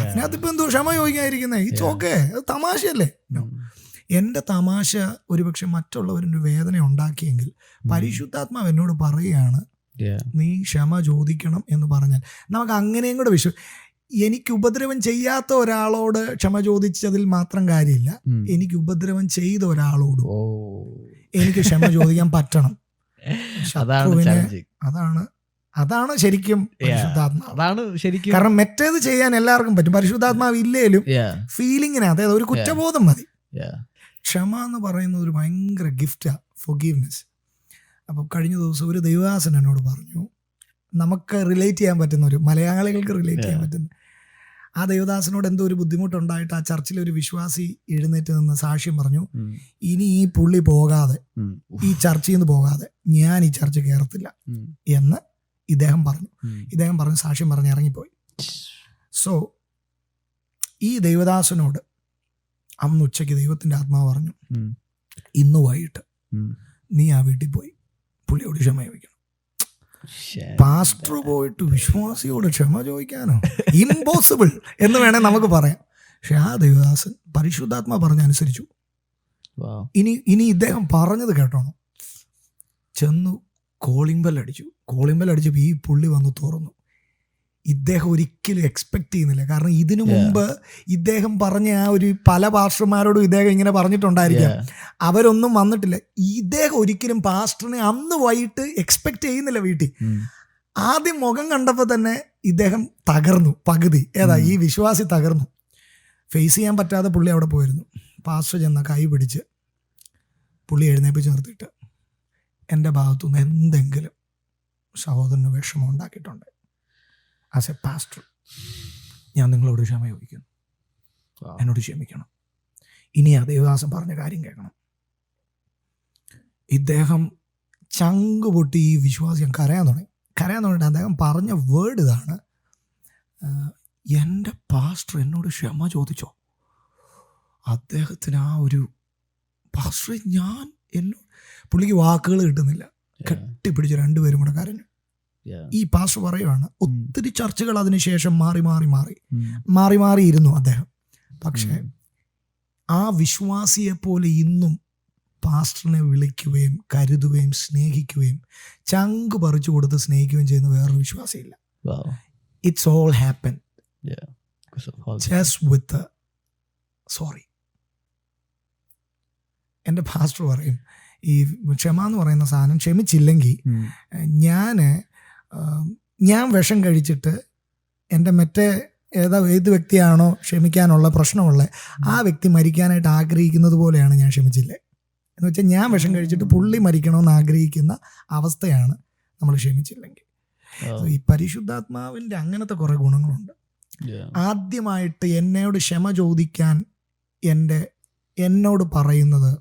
അതിനകത്തിപ്പോൾ എന്തോ ക്ഷമ ചോദിക്കാതിരിക്കുന്നത്? ഇറ്റ്സ് ഓക്കെ, അത് തമാശയല്ലേ. എൻ്റെ തമാശ ഒരുപക്ഷെ മറ്റുള്ളവരൊരു വേദന ഉണ്ടാക്കിയെങ്കിൽ പരിശുദ്ധാത്മാവ് എന്നോട് പറയുകയാണ് നീ ക്ഷമ ചോദിക്കണം എന്ന് പറഞ്ഞാൽ നമുക്ക് അങ്ങനെയും കൂടെ എനിക്ക് ഉപദ്രവം ചെയ്യാത്ത ഒരാളോട് ക്ഷമ ചോദിച്ചതിൽ മാത്രം കാര്യമില്ല, എനിക്ക് ഉപദ്രവം ചെയ്ത ഒരാളോടും എനിക്ക് ക്ഷമ ചോദിക്കാൻ പറ്റണം. അതാണ് ശരിക്കും പരിശുദ്ധാത്മാവ്. കാരണം മറ്റേത് ചെയ്യാൻ എല്ലാവർക്കും പറ്റും, പരിശുദ്ധാത്മാവ് ഇല്ലേലും ഫീലിങ്ങിന്, അതായത് ഒരു കുറ്റബോധം മതി. ക്ഷമ എന്ന് പറയുന്നത് ഒരു ഭയങ്കര ഗിഫ്റ്റാ, ഫൊർഗീവ്നെസ്. അപ്പോൾ കഴിഞ്ഞ ദിവസം ഒരു ദൈവദാസൻ എന്നോട് പറഞ്ഞു, നമുക്ക് റിലേറ്റ് ചെയ്യാൻ പറ്റുന്ന ഒരു, മലയാളികൾക്ക് റിലേറ്റ് ചെയ്യാൻ പറ്റുന്ന, ആ ദൈവദാസനോട് എന്തോ ഒരു ബുദ്ധിമുട്ടുണ്ടായിട്ട് ആ ചർച്ചിലെ ഒരു വിശ്വാസി എഴുന്നേറ്റ് നിന്ന് സാക്ഷ്യം പറഞ്ഞു, ഇനി ഈ പുള്ളി പോകാതെ, ഈ ചർച്ചിൽ നിന്ന് പോകാതെ ഞാൻ ഈ ചർച്ച കയറത്തില്ല എന്ന് ഇദ്ദേഹം പറഞ്ഞു സാക്ഷ്യം പറഞ്ഞ് ഇറങ്ങിപ്പോയി. സോ ഈ ദൈവദാസനോട് അന്ന് ഉച്ചയ്ക്ക് ദൈവത്തിൻ്റെ ആത്മാവ് പറഞ്ഞു, ഇന്ന് വൈകിട്ട് നീ ആ വീട്ടിൽ പോയി പുള്ളിയോട് ക്ഷമ ചോദിക്കണം. പാസ്റ്റർ പോയിട്ട് വിശ്വാസിയോട് ക്ഷമ ചോദിക്കാനോ? ഇമ്പോസിബിൾ എന്ന് വേണേ നമുക്ക് പറയാം. പക്ഷെ ആ ദൈവദാസൻ പരിശുദ്ധാത്മാ പറഞ്ഞനുസരിച്ചു. ഇനി ഇദ്ദേഹം പറഞ്ഞത് കേട്ടോണം, ചെന്നു കോളിംഗ് ബെൽ അടിച്ചപ്പോൾ ഈ പുള്ളി വന്ന് തുറന്നു. ഇദ്ദേഹം ഒരിക്കലും എക്സ്പെക്ട് ചെയ്യുന്നില്ല. കാരണം ഇതിനു മുമ്പ് ഇദ്ദേഹം പറഞ്ഞ ആ ഒരു പല പാസ്റ്റർമാരോടും ഇദ്ദേഹം ഇങ്ങനെ പറഞ്ഞിട്ടുണ്ടായിരിക്കാം, അവരൊന്നും വന്നിട്ടില്ല. ഇദ്ദേഹം ഒരിക്കലും പാസ്റ്ററിനെ അന്ന് വൈകിട്ട് എക്സ്പെക്ട് ചെയ്യുന്നില്ല വീട്ടിൽ. ആദ്യം മുഖം കണ്ടപ്പോൾ തന്നെ ഇദ്ദേഹം തകർന്നു, പകുതി ഈ വിശ്വാസി തകർന്നു. ഫേസ് ചെയ്യാൻ പറ്റാതെ പുള്ളി അവിടെ പോയിരുന്നു. പാസ്റ്റർ ചെന്ന കൈ പിടിച്ച് പുള്ളി എഴുന്നേപ്പിച്ച് നിർത്തിയിട്ട്, എൻ്റെ ഭാഗത്തുനിന്ന് എന്തെങ്കിലും സഹോദരന് വിഷമം ഉണ്ടാക്കിയിട്ടുണ്ട്, ആസ് എ പാസ്റ്റർ ഞാൻ നിങ്ങളോട് ക്ഷമ ചോദിക്കുന്നു, എന്നോട് ക്ഷമിക്കണം. ഇനി ആ ദേവദാസൻ പറഞ്ഞ കാര്യം കേൾക്കണം. ഇദ്ദേഹം ചങ്ക് പൊട്ടി ഈ വിശ്വാസം കരയാൻ തുടങ്ങി. അദ്ദേഹം പറഞ്ഞ വേർഡ് ഇതാണ്, എൻ്റെ പാസ്റ്റർ എന്നോട് ക്ഷമ ചോദിച്ചോ? അദ്ദേഹത്തിന് ആ ഒരു പാസ്റ്റർ പുള്ളിക്ക് വാക്കുകൾ കിട്ടുന്നില്ല, കെട്ടിപ്പിടിച്ച് 2 പേരും കൂടെ കരഞ്ഞു. ഈ പാസ്റ്റർ പറയുവാണ്, ഒത്തിരി ചർച്ചകൾ അതിനുശേഷം മാറി ഇരുന്നു അദ്ദേഹം. പക്ഷേ ആ വിശ്വാസിയെപ്പോലെ ഇന്നും പാസ്റ്ററിനെ വിളിക്കുകയും കരുതുകയും സ്നേഹിക്കുകയും ചങ്ക് പറിച്ചു കൊടുത്ത് സ്നേഹിക്കുകയും ചെയ്യുന്ന വേറൊരു വിശ്വാസിയില്ല. It's all happen just with sorry. എൻ്റെ പാസ്റ്റർ പറയും, ഈ ക്ഷമ എന്ന് പറയുന്ന സാധനം ക്ഷമിച്ചില്ലെങ്കിൽ ഞാൻ വിഷം കഴിച്ചിട്ട് എൻ്റെ ഏത് വ്യക്തിയാണോ ക്ഷമിക്കാനുള്ള പ്രശ്നമുള്ള ആ വ്യക്തി മരിക്കാനായിട്ട് ആഗ്രഹിക്കുന്നത് പോലെയാണ് ഞാൻ ക്ഷമിച്ചില്ലേ എന്ന് വെച്ചാൽ, ഞാൻ വിഷം കഴിച്ചിട്ട് പുള്ളി മരിക്കണമെന്ന് ആഗ്രഹിക്കുന്ന അവസ്ഥയാണ് നമ്മൾ ക്ഷമിച്ചില്ലെങ്കിൽ. ഈ പരിശുദ്ധാത്മാവിൻ്റെ അങ്ങനത്തെ കുറേ ഗുണങ്ങളുണ്ട്. ആദ്യമായിട്ട് എന്നോട് ക്ഷമ ചോദിക്കാൻ എന്നോട് പറയുന്നത്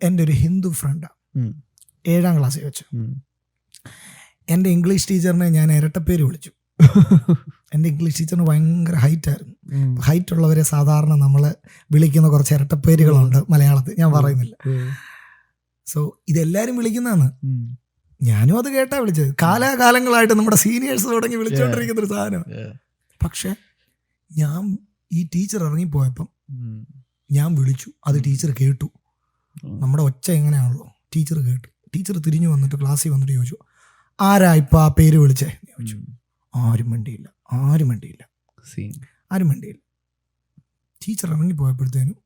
എൻ്റെ ഒരു ഹിന്ദു ഫ്രണ്ടാണ്. 7ാം ക്ലാസ്സിൽ വെച്ച് എൻ്റെ ഇംഗ്ലീഷ് ടീച്ചറിനെ ഞാൻ ഇരട്ടപ്പേര് വിളിച്ചു. എൻ്റെ ഇംഗ്ലീഷ് ടീച്ചറിന് ഭയങ്കര ഹൈറ്റായിരുന്നു. ഹൈറ്റ് ഉള്ളവരെ സാധാരണ നമ്മൾ വിളിക്കുന്ന കുറച്ച് ഇരട്ടപ്പേരുകളുണ്ട് മലയാളത്തിൽ, ഞാൻ പറയുന്നില്ല. സോ ഇതെല്ലാവരും വിളിക്കുന്നതാണ്. ഞാനും അത് കേട്ടാ വിളിച്ചത്. കാലാകാലങ്ങളായിട്ട് നമ്മുടെ സീനിയേഴ്സ് തുടങ്ങി വിളിച്ചുകൊണ്ടിരിക്കുന്ന ഒരു സാധനം. പക്ഷെ ഞാൻ ഈ ടീച്ചർ ഇറങ്ങിപ്പോയപ്പം ഞാൻ വിളിച്ചു, അത് ടീച്ചർ കേട്ടു. നമ്മുടെ ഒച്ച എങ്ങനെയാണല്ലോ, ടീച്ചർ കേട്ടു. ടീച്ചർ തിരിഞ്ഞു വന്നിട്ട് ക്ലാസ്സിൽ വന്നിട്ട് ചോദിച്ചു, ആരാ ഇപ്പോൾ ആ പേര് വിളിച്ചേ എന്ന് ചോദിച്ചു. ആരും മിണ്ടിയില്ല. ടീച്ചർ ഇറങ്ങിപ്പോയപ്പോഴത്തേനും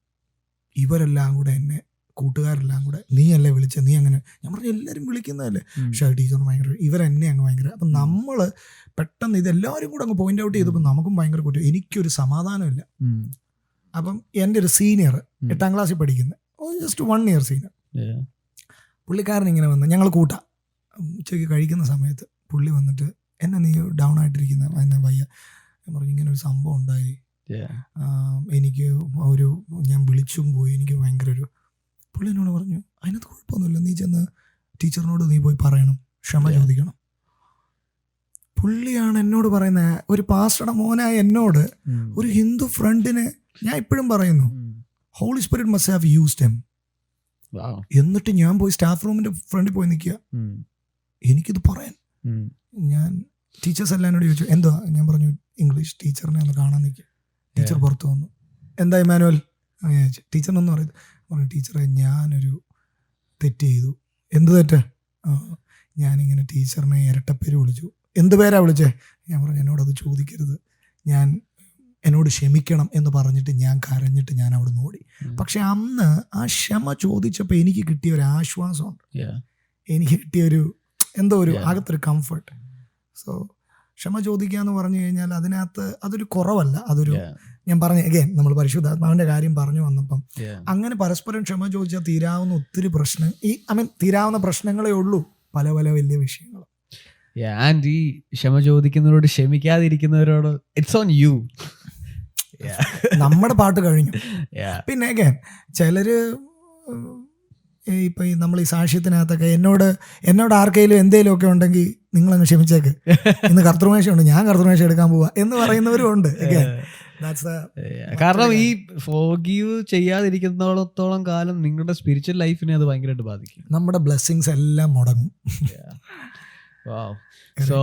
ഇവരെല്ലാം കൂടെ എന്നെ, കൂട്ടുകാരെല്ലാം കൂടെ, നീ അല്ലേ വിളിച്ചത്, നീ അങ്ങനെ, ഞാൻ പറഞ്ഞു എല്ലാവരും വിളിക്കുന്നതല്ലേ. പക്ഷേ ടീച്ചറിന് ഭയങ്കര, ഇവരെന്നെ അങ്ങ് ഭയങ്കര. അപ്പം നമ്മൾ പെട്ടെന്ന് ഇതെല്ലാവരും കൂടെ അങ്ങ് പോയിന്റ് ഔട്ട് ചെയ്തപ്പോൾ നമുക്കും ഭയങ്കര കുറ്റം, എനിക്കൊരു സമാധാനമില്ല. അപ്പം എൻ്റെ ഒരു സീനിയർ 8ാം ക്ലാസ്സിൽ പഠിക്കുന്ന, ജസ്റ്റ് 1 year സീനിയർ, പുള്ളിക്കാരൻ ഇങ്ങനെ വന്ന്, ഞങ്ങൾ കൂട്ടാം, ഉച്ചയ്ക്ക് കഴിക്കുന്ന സമയത്ത് പുള്ളി വന്നിട്ട്, എന്നെ നീ ഡൗൺ ആയിട്ടിരിക്കുന്ന എന്നെ വയ്യ, ഞാൻ പറഞ്ഞു ഇങ്ങനെ ഒരു സംഭവം ഉണ്ടായി, എനിക്ക് ഞാൻ വിളിച്ചും പോയി, എനിക്ക് ഭയങ്കര ഒരു, പുള്ളി എന്നോട് പറഞ്ഞു അതിനകത്ത് കുഴപ്പമൊന്നുമില്ല, നീ ചെന്ന് ടീച്ചറിനോട് നീ പോയി പറയണം, ക്ഷമ ചോദിക്കണം. പുള്ളിയാണ് എന്നോട് പറയുന്നത്, ഒരു പാസ്റ്ററുടെ മോനായ എന്നോട്, ഒരു ഹിന്ദു ഫ്രണ്ടിനെ, ഞാൻ ഇപ്പോഴും പറയുന്നു Holy Spirit must have used him. എന്നിട്ട് ഞാൻ പോയി സ്റ്റാഫ് റൂമിന്റെ ഫ്രണ്ടിൽ പോയി നിൽക്കുക, എനിക്കിത് പറയാൻ. ഞാൻ ടീച്ചേഴ്സ് എല്ലാം എന്നോട് ചോദിച്ചു എന്തോ, ഞാൻ പറഞ്ഞു ഇംഗ്ലീഷ് ടീച്ചറിനെ ഒന്ന് കാണാൻ നിൽക്കുക. ടീച്ചർ പുറത്ത് വന്നു, എന്താ ഇമാനുവൽ ചോദിച്ചു. ടീച്ചറിനൊന്നും അറിയത്. പറഞ്ഞു ടീച്ചറെ ഞാനൊരു തെറ്റ് ചെയ്തു. എന്ത് തെറ്റ്? ഞാനിങ്ങനെ ടീച്ചറിനെ ഇരട്ടപ്പേര് വിളിച്ചു. എന്ത് പേരാ വിളിച്ചേ? ഞാൻ പറഞ്ഞു എന്നോടത് ചോദിക്കരുത്, എന്നോട് ക്ഷമിക്കണം എന്ന് പറഞ്ഞിട്ട് ഞാൻ കരഞ്ഞിട്ട് ഞാൻ അവിടെ നിന്ന് ഓടി. പക്ഷെ അന്ന് ആ ക്ഷമ ചോദിച്ചപ്പോൾ എനിക്ക് കിട്ടിയ ഒരു ആശ്വാസമുണ്ട്, എനിക്ക് കിട്ടിയൊരു എന്തോ ഒരു അകത്തൊരു കംഫർട്ട്. സോ ക്ഷമ ചോദിക്കുക എന്ന് പറഞ്ഞു കഴിഞ്ഞാൽ അതിനകത്ത് അതൊരു കുറവല്ല, അതൊരു, ഞാൻ പറഞ്ഞ അഗൈൻ നമ്മൾ പരിശുദ്ധാത്മാവിൻ്റെ കാര്യം പറഞ്ഞു വന്നപ്പം, അങ്ങനെ പരസ്പരം ക്ഷമ ചോദിച്ചാൽ തീരാവുന്ന ഒത്തിരി പ്രശ്നം, തീരാവുന്ന പ്രശ്നങ്ങളേ ഉള്ളൂ, പല പല വലിയ വിഷയങ്ങൾ. ആൻഡ് ഈ ക്ഷമ ചോദിക്കുന്നവരോട് ക്ഷമിക്കാതിരിക്കുന്നവരോട് ഇറ്റ്സ് ഓൺ യു. നമ്മുടെ പാട്ട് കഴിഞ്ഞു. പിന്നെ അഗൈൻ ചിലര് ഇപ്പം നമ്മൾ ഈ സാക്ഷ്യത്തിനകത്തൊക്കെ എന്നോട് ആർക്കെങ്കിലും എന്തെങ്കിലും ഒക്കെ ഉണ്ടെങ്കിൽ നിങ്ങളങ്ങ് ക്ഷമിച്ചേക്ക്, ഇന്ന് കർത്തൃമേശയുണ്ട്, ഞാൻ കർത്തൃമേശ എടുക്കാൻ പോവാ എന്ന് പറയുന്നവരും ഉണ്ട്. കാരണം ഈ ഫോർഗീവ് ചെയ്യാതിരിക്കുന്നിടത്തോളം കാലം നിങ്ങളുടെ സ്പിരിച്വൽ ലൈഫിനെ അത് ഭയങ്കരമായിട്ട് ബാധിക്കും. നമ്മുടെ ബ്ലെസ്സിങ്സ് എല്ലാം മുടങ്ങും. സോ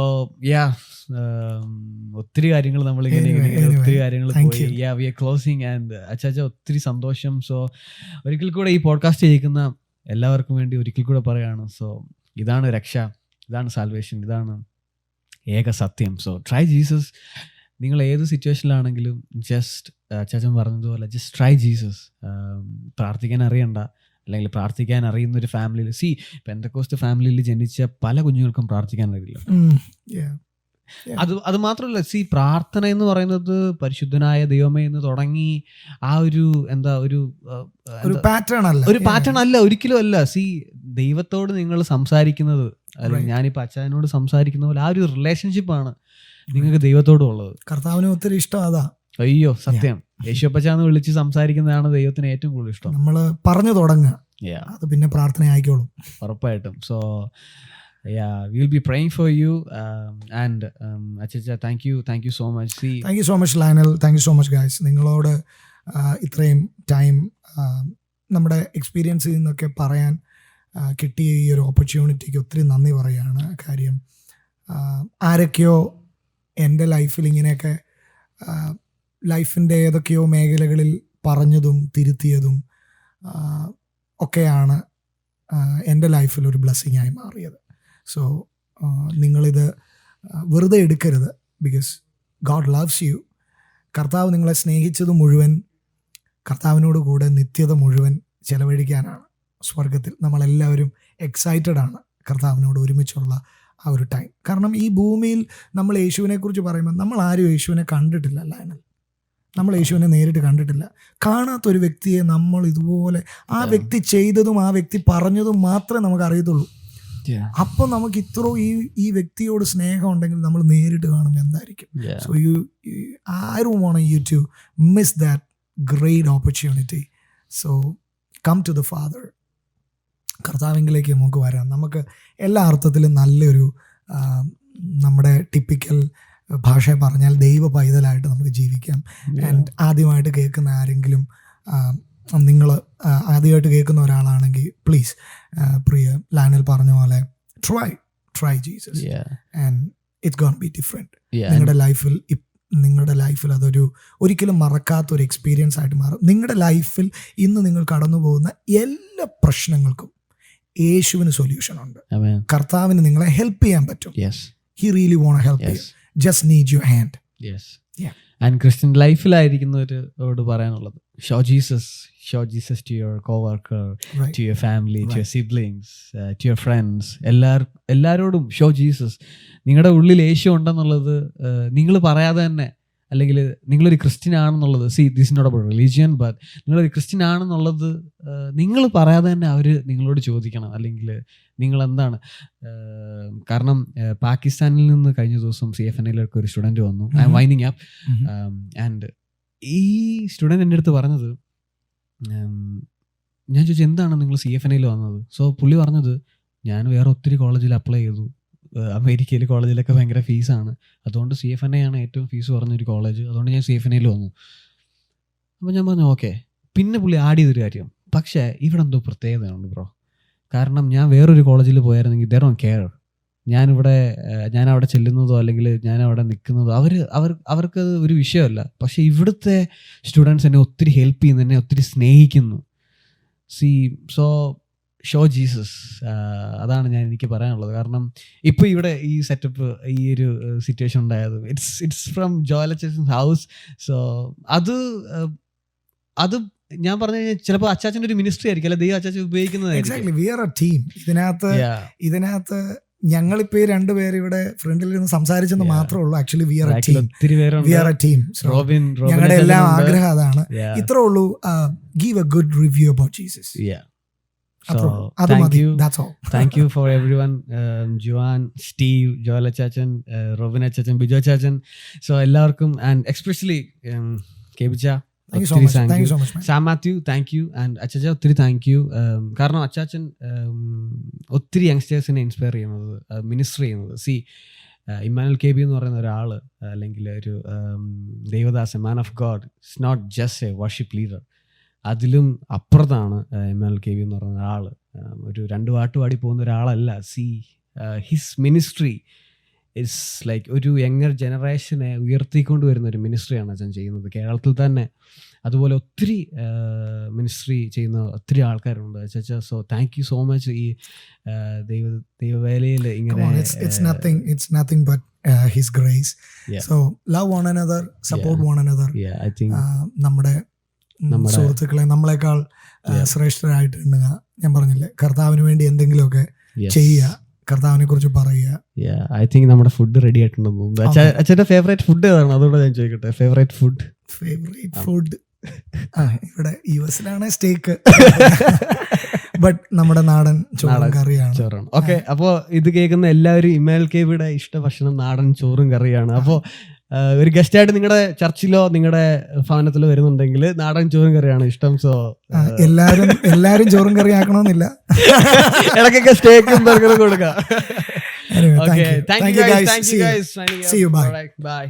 ഒത്തിരി കാര്യങ്ങൾ നമ്മളിങ്ങനെ ഒത്തിരി കാര്യങ്ങൾ പോയി. വി ആർ ക്ലോസിങ് ആൻഡ് അച്ചാച്ച ഒത്തിരി സന്തോഷം. സോ ഒരിക്കൽ കൂടെ ഈ പോഡ്കാസ്റ്റ് ചെയ്യിക്കുന്ന എല്ലാവർക്കും വേണ്ടി ഒരിക്കൽ കൂടെ പറയാണ്, സോ ഇതാണ് രക്ഷ, ഇതാണ് സാൽവേഷൻ, ഇതാണ് ഏക സത്യം. So try Jesus. നിങ്ങൾ ഏത് സിറ്റുവേഷനിലാണെങ്കിലും ജസ്റ്റ് അച്ചാച്ചൻ പറഞ്ഞതുപോലെ ജസ്റ്റ് ട്രൈ ജീസസ്. പ്രാർത്ഥിക്കാൻ അറിയണ്ട, അല്ലെങ്കിൽ പ്രാർത്ഥിക്കാൻ അറിയുന്ന ഒരു ഫാമിലിയിൽ, പെന്തക്കോസ്റ്റ് ഫാമിലിയിൽ ജനിച്ച പല കുഞ്ഞുങ്ങൾക്കും പ്രാർത്ഥിക്കാൻ അറിയില്ല. അത് മാത്രമല്ല, പ്രാർത്ഥന എന്ന് പറയുന്നത് പരിശുദ്ധനായ ദൈവമേ എന്ന് തുടങ്ങി ആ ഒരു ഒരു പാറ്റേൺ അല്ല, ഒരിക്കലും അല്ല. ദൈവത്തോട് നിങ്ങൾ സംസാരിക്കുന്നത്, അല്ലെങ്കിൽ ഞാനിപ്പോൾ അച്ചായനോട് സംസാരിക്കുന്ന പോലെ ആ ഒരു റിലേഷൻഷിപ്പാണ് നിങ്ങൾക്ക് ദൈവത്തോടും ഉള്ളത്. കർത്താവിന് ഒത്തിരി ഇഷ്ടം അതാ. അയ്യോ സത്യം, യേശുപ്പച്ചാന്ന് വിളിച്ച് സംസാരിക്കുന്നതാണ് ദൈവത്തിന് ഏറ്റവും കൂടുതൽ ഇഷ്ടം. നമ്മൾ പറഞ്ഞു തുടങ്ങുക, അത് പിന്നെ പ്രാർത്ഥന ആയിക്കോളും ഉറപ്പായിട്ടും. So we'll be praying for you and Achacha, thank you so much. Thank you so much Lionel, thank you so much guys. നിങ്ങളോട് ഇത്രയും ടൈം നമ്മുടെ എക്സ്പീരിയൻസിൽ നിന്നൊക്കെ പറയാൻ കിട്ടിയ ഈ ഒരു ഓപ്പർച്യൂണിറ്റിക്ക് ഒത്തിരി നന്ദി പറയുകയാണ്. കാര്യം ആരൊക്കെയോ എൻ്റെ ലൈഫിൽ ഇങ്ങനെയൊക്കെ ലൈഫിൻ്റെ ഏതൊക്കെയോ മേഖലകളിൽ പറഞ്ഞതും തിരുത്തിയതും ഒക്കെയാണ് എൻ്റെ ലൈഫിൽ ഒരു ബ്ലെസ്സിങ് ആയി മാറിയത്. സോ നിങ്ങളിത് വെറുതെ എടുക്കരുത്, ബിക്കോസ് ഗോഡ് ലവ്സ് യു. കർത്താവ് നിങ്ങളെ സ്നേഹിച്ചത് മുഴുവൻ കർത്താവിനോട് കൂടെ നിത്യത മുഴുവൻ ചെലവഴിക്കാനാണ് സ്വർഗത്തിൽ. നമ്മളെല്ലാവരും എക്സൈറ്റഡ് ആണ് കർത്താവിനോട് ഒരുമിച്ചുള്ള ആ ഒരു ടൈം. കാരണം ഈ ഭൂമിയിൽ നമ്മൾ യേശുവിനെക്കുറിച്ച് പറയുമ്പോൾ നമ്മൾ ആരും യേശുവിനെ കണ്ടിട്ടില്ല. ലയണൽ, നമ്മൾ യേശുവിനെ നേരിട്ട് കണ്ടിട്ടില്ല. കാണാത്തൊരു വ്യക്തിയെ നമ്മൾ ഇതുപോലെ ആ വ്യക്തി ചെയ്തതും ആ വ്യക്തി പറഞ്ഞതും മാത്രമേ നമുക്ക് അറിയത്തുള്ളൂ. അപ്പോൾ നമുക്ക് ഇത്രയും ഈ വ്യക്തിയോട് സ്നേഹം ഉണ്ടെങ്കിൽ നമ്മൾ നേരിട്ട് കാണുമ്പോൾ എന്തായിരിക്കും. So I don't want you to miss that great opportunity. So come to the Father. കർത്താവിലേക്ക് നമുക്ക് വരാം. നമുക്ക് എല്ലാ അർത്ഥത്തിലും നല്ലൊരു നമ്മുടെ ടിപ്പിക്കൽ ഭാഷ പറഞ്ഞാൽ ദൈവ പൈതലായിട്ട് നമുക്ക് ജീവിക്കാം. ആൻഡ് ആദ്യമായിട്ട് കേൾക്കുന്ന ആരെങ്കിലും, നിങ്ങൾ ആദ്യമായിട്ട് കേൾക്കുന്ന ഒരാളാണെങ്കിൽ പ്ലീസ്, പ്രിയ ലയണൽ പറഞ്ഞ പോലെ try Jesus and it's gonna be different. നിങ്ങളുടെ ലൈഫിൽ അതൊരു ഒരിക്കലും മറക്കാത്തൊരു എക്സ്പീരിയൻസ് ആയിട്ട് മാറും. നിങ്ങളുടെ ലൈഫിൽ ഇന്ന് നിങ്ങൾ കടന്നു പോകുന്ന എല്ലാ പ്രശ്നങ്ങൾക്കും യേശുവിന് സൊല്യൂഷൻ ഉണ്ട്. Amen. കർത്താവിന് നിങ്ങളെ ഹെൽപ്പ് ചെയ്യാൻ പറ്റും. Yes. He really want to help Yes. you. Just need your hand. Yes. Yeah. And Christian ലൈഫിലായിരിക്കുന്നവരോട് പറയാനുള്ളത് show Jesus to your coworker, Right. To your family, to your Right. Siblings, to your friends, എല്ലാവരോടും show Jesus. നിങ്ങളുടെ ഉള്ളിൽ യേശു ഉണ്ടെന്നുള്ളത് നിങ്ങൾ പറയാതെ തന്നെ, അല്ലെങ്കിൽ നിങ്ങളൊരു ക്രിസ്ത്യൻ ആണെന്നുള്ളത്, this not about religion, but നിങ്ങളൊരു ക്രിസ്ത്യൻ ആണെന്നുള്ളത് നിങ്ങൾ പറയാതെ തന്നെ അവർ നിങ്ങളോട് ചോദിക്കണം. അല്ലെങ്കിൽ നിങ്ങൾ എന്താണ്, കാരണം പാകിസ്ഥാനിൽ നിന്ന് കഴിഞ്ഞ ദിവസം CFNയിലേക്ക് ഒരു സ്റ്റുഡൻറ്റ് വന്നു. I M winding up. And ഈ സ്റ്റുഡൻറ്റ് എൻ്റെ അടുത്ത് പറഞ്ഞത്, ഞാൻ ചോദിച്ചു എന്താണ് നിങ്ങൾ CFNയിൽ വന്നത്? സോ പുള്ളി പറഞ്ഞത്, ഞാൻ വേറെ ഒത്തിരി കോളേജിൽ അപ്ലൈ ചെയ്തു, അമേരിക്കയിൽ കോളേജിലൊക്കെ ഭയങ്കര ഫീസാണ്, അതുകൊണ്ട് CFNA ആണ് ഏറ്റവും ഫീസ് കുറഞ്ഞൊരു കോളേജ്, അതുകൊണ്ട് ഞാൻ CFNയിൽ വന്നു. അപ്പോൾ ഞാൻ പറഞ്ഞു ഓക്കെ. പിന്നെ പുള്ളി ആഡ് ചെയ്തൊരു കാര്യം, പക്ഷേ ഇവിടെ എന്തോ പ്രത്യേകതയുണ്ട് ബ്രോ, കാരണം ഞാൻ വേറൊരു കോളേജിൽ പോയായിരുന്നെങ്കിൽ ദേ ഡോണ്ട് കെയർ, ഞാൻ അവിടെ ചെല്ലുന്നതോ അല്ലെങ്കിൽ ഞാൻ അവിടെ നിൽക്കുന്നതോ അവർക്ക് ഒരു വിഷയമല്ല. പക്ഷേ ഇവിടുത്തെ സ്റ്റുഡൻസ് എന്നെ ഒത്തിരി ഹെൽപ്പ് ചെയ്യുന്നു, എന്നെ ഒത്തിരി സ്നേഹിക്കുന്നു. സോ ഷോ ജീസസ്, അതാണ് എനിക്ക് പറയാനുള്ളത്. കാരണം ഇപ്പോൾ ഇവിടെ ഈ സെറ്റപ്പ്, ഈ ഒരു സിറ്റുവേഷൻ ഉണ്ടായത് ഇറ്റ്സ് ഫ്രം ജോയൽ അച്ചാച്ചൻസ് ഹൗസ്. സോ അത് ഞാൻ പറഞ്ഞു കഴിഞ്ഞാൽ ചിലപ്പോൾ അച്ചാച്ചൻ്റെ ഒരു മിനിസ്ട്രി ആയിരിക്കും, അല്ലെ ദൈവം അച്ചാച്ചൻ ഉപയോഗിക്കുന്നതായിരിക്കും. Exactly. We are a team. ഇതിനകത്ത് ഞങ്ങളിപ്പോ ഈ രണ്ടുപേരും ഇവിടെ ഫ്രണ്ടിൽ ഇരുന്ന് സംസാരിച്ചെന്ന് മാത്രമേ ഉള്ളൂ. Actually we are a team. We are a team. ഞങ്ങളുടെ എല്ലാം ആഗ്രഹം അതാണ്. ഇത്രേ ഉള്ളൂ. Give a good review about Jesus. So thank you for everyone, Juan, Steve, Joel Achachan, Robin Achachan, Bijo Achachan. So എല്ലാവർക്കും, and especially Kebicha, thank you so much man. Sam Matthew, thank you, and Achacha ഒത്തിരി thank you. കാരണം അച്ചാച്ചൻ ഒത്തിരി യങ്സ്റ്റേഴ്സിനെ inspire ചെയ്യുന്നത്, minister ചെയ്യുന്നത്. Immanuel KB എന്ന് പറയുന്ന ഒരാൾ, അല്ലെങ്കിൽ ഒരു ദൈവദാസൻ, man of God, it's not just a worship leader, അതിലും അപ്പുറത്താണ് ഇമ്മാനുവൽ KB എന്ന് പറയുന്ന ഒരാൾ. ഒരു 2 പാട്ട് പാടി പോകുന്ന ഒരാളല്ല. ഹിസ് മിനിസ്ട്രി ഇസ് ലൈക്ക് ഒരു യങ്ങർ ജനറേഷനെ ഉയർത്തിക്കൊണ്ട് വരുന്ന ഒരു മിനിസ്ട്രിയാണ് അച്ഛൻ ചെയ്യുന്നത് കേരളത്തിൽ തന്നെ. അതുപോലെ ഒത്തിരി മിനിസ്ട്രി ചെയ്യുന്ന ഒത്തിരി ആൾക്കാരുണ്ട് അച്ഛാ. So thank you so much. ഈ ദൈവവേലയിൽ ഇങ്ങനെ it's nothing but his grace. So love one another, support one another. I think നമ്മുടെ സുഹൃത്തുക്കളെ നമ്മളെക്കാൾ ശ്രേഷ്ഠരായിട്ടുണ്ടെങ്കിൽ, ഞാൻ പറഞ്ഞില്ലേ, കർത്താവിന് വേണ്ടി എന്തെങ്കിലുമൊക്കെ ചെയ്യുക, കർത്താവിനെ കുറിച്ച് പറയുക. ഐ തിങ്ക് നമ്മുടെ ഫുഡ് റെഡി ആയിട്ടുണ്ടെന്ന് തോന്നുന്നു. അച്ഛൻ്റെ ഫേവറേറ്റ് ഫുഡ് ഏതാണ്? അതുകൊണ്ട് ഞാൻ ചോദിക്കട്ടെ, ഫേവറേറ്റ് ഫുഡ് ഇവിടെ US-ലാണ് സ്റ്റേക്ക്, ബട്ട് നമ്മുടെ നാടൻ ചോറും കറിയാണ്. ഓക്കെ, അപ്പോൾ ഇത് കേൾക്കുന്ന എല്ലാവരും ഇമ്മാനുവൽ KBയുടെ ഇഷ്ട ഭക്ഷണം നാടൻ ചോറും കറിയാണ്. അപ്പോൾ ഒരു ഗസ്റ്റായിട്ട് നിങ്ങളുടെ ചർച്ചിലോ നിങ്ങളുടെ ഭവനത്തിലോ വരുന്നുണ്ടെങ്കിൽ നാടൻ ചോറും കറിയാണ് ഇഷ്ടം. സോ എല്ലാരും ചോറും കറി ആക്കണമെന്നില്ല, ഇടയ്ക്കൊക്കെ സ്റ്റേക്കും ബർഗറും കൊടുക്കാം. Anyway, thank you guys. See you. Bye.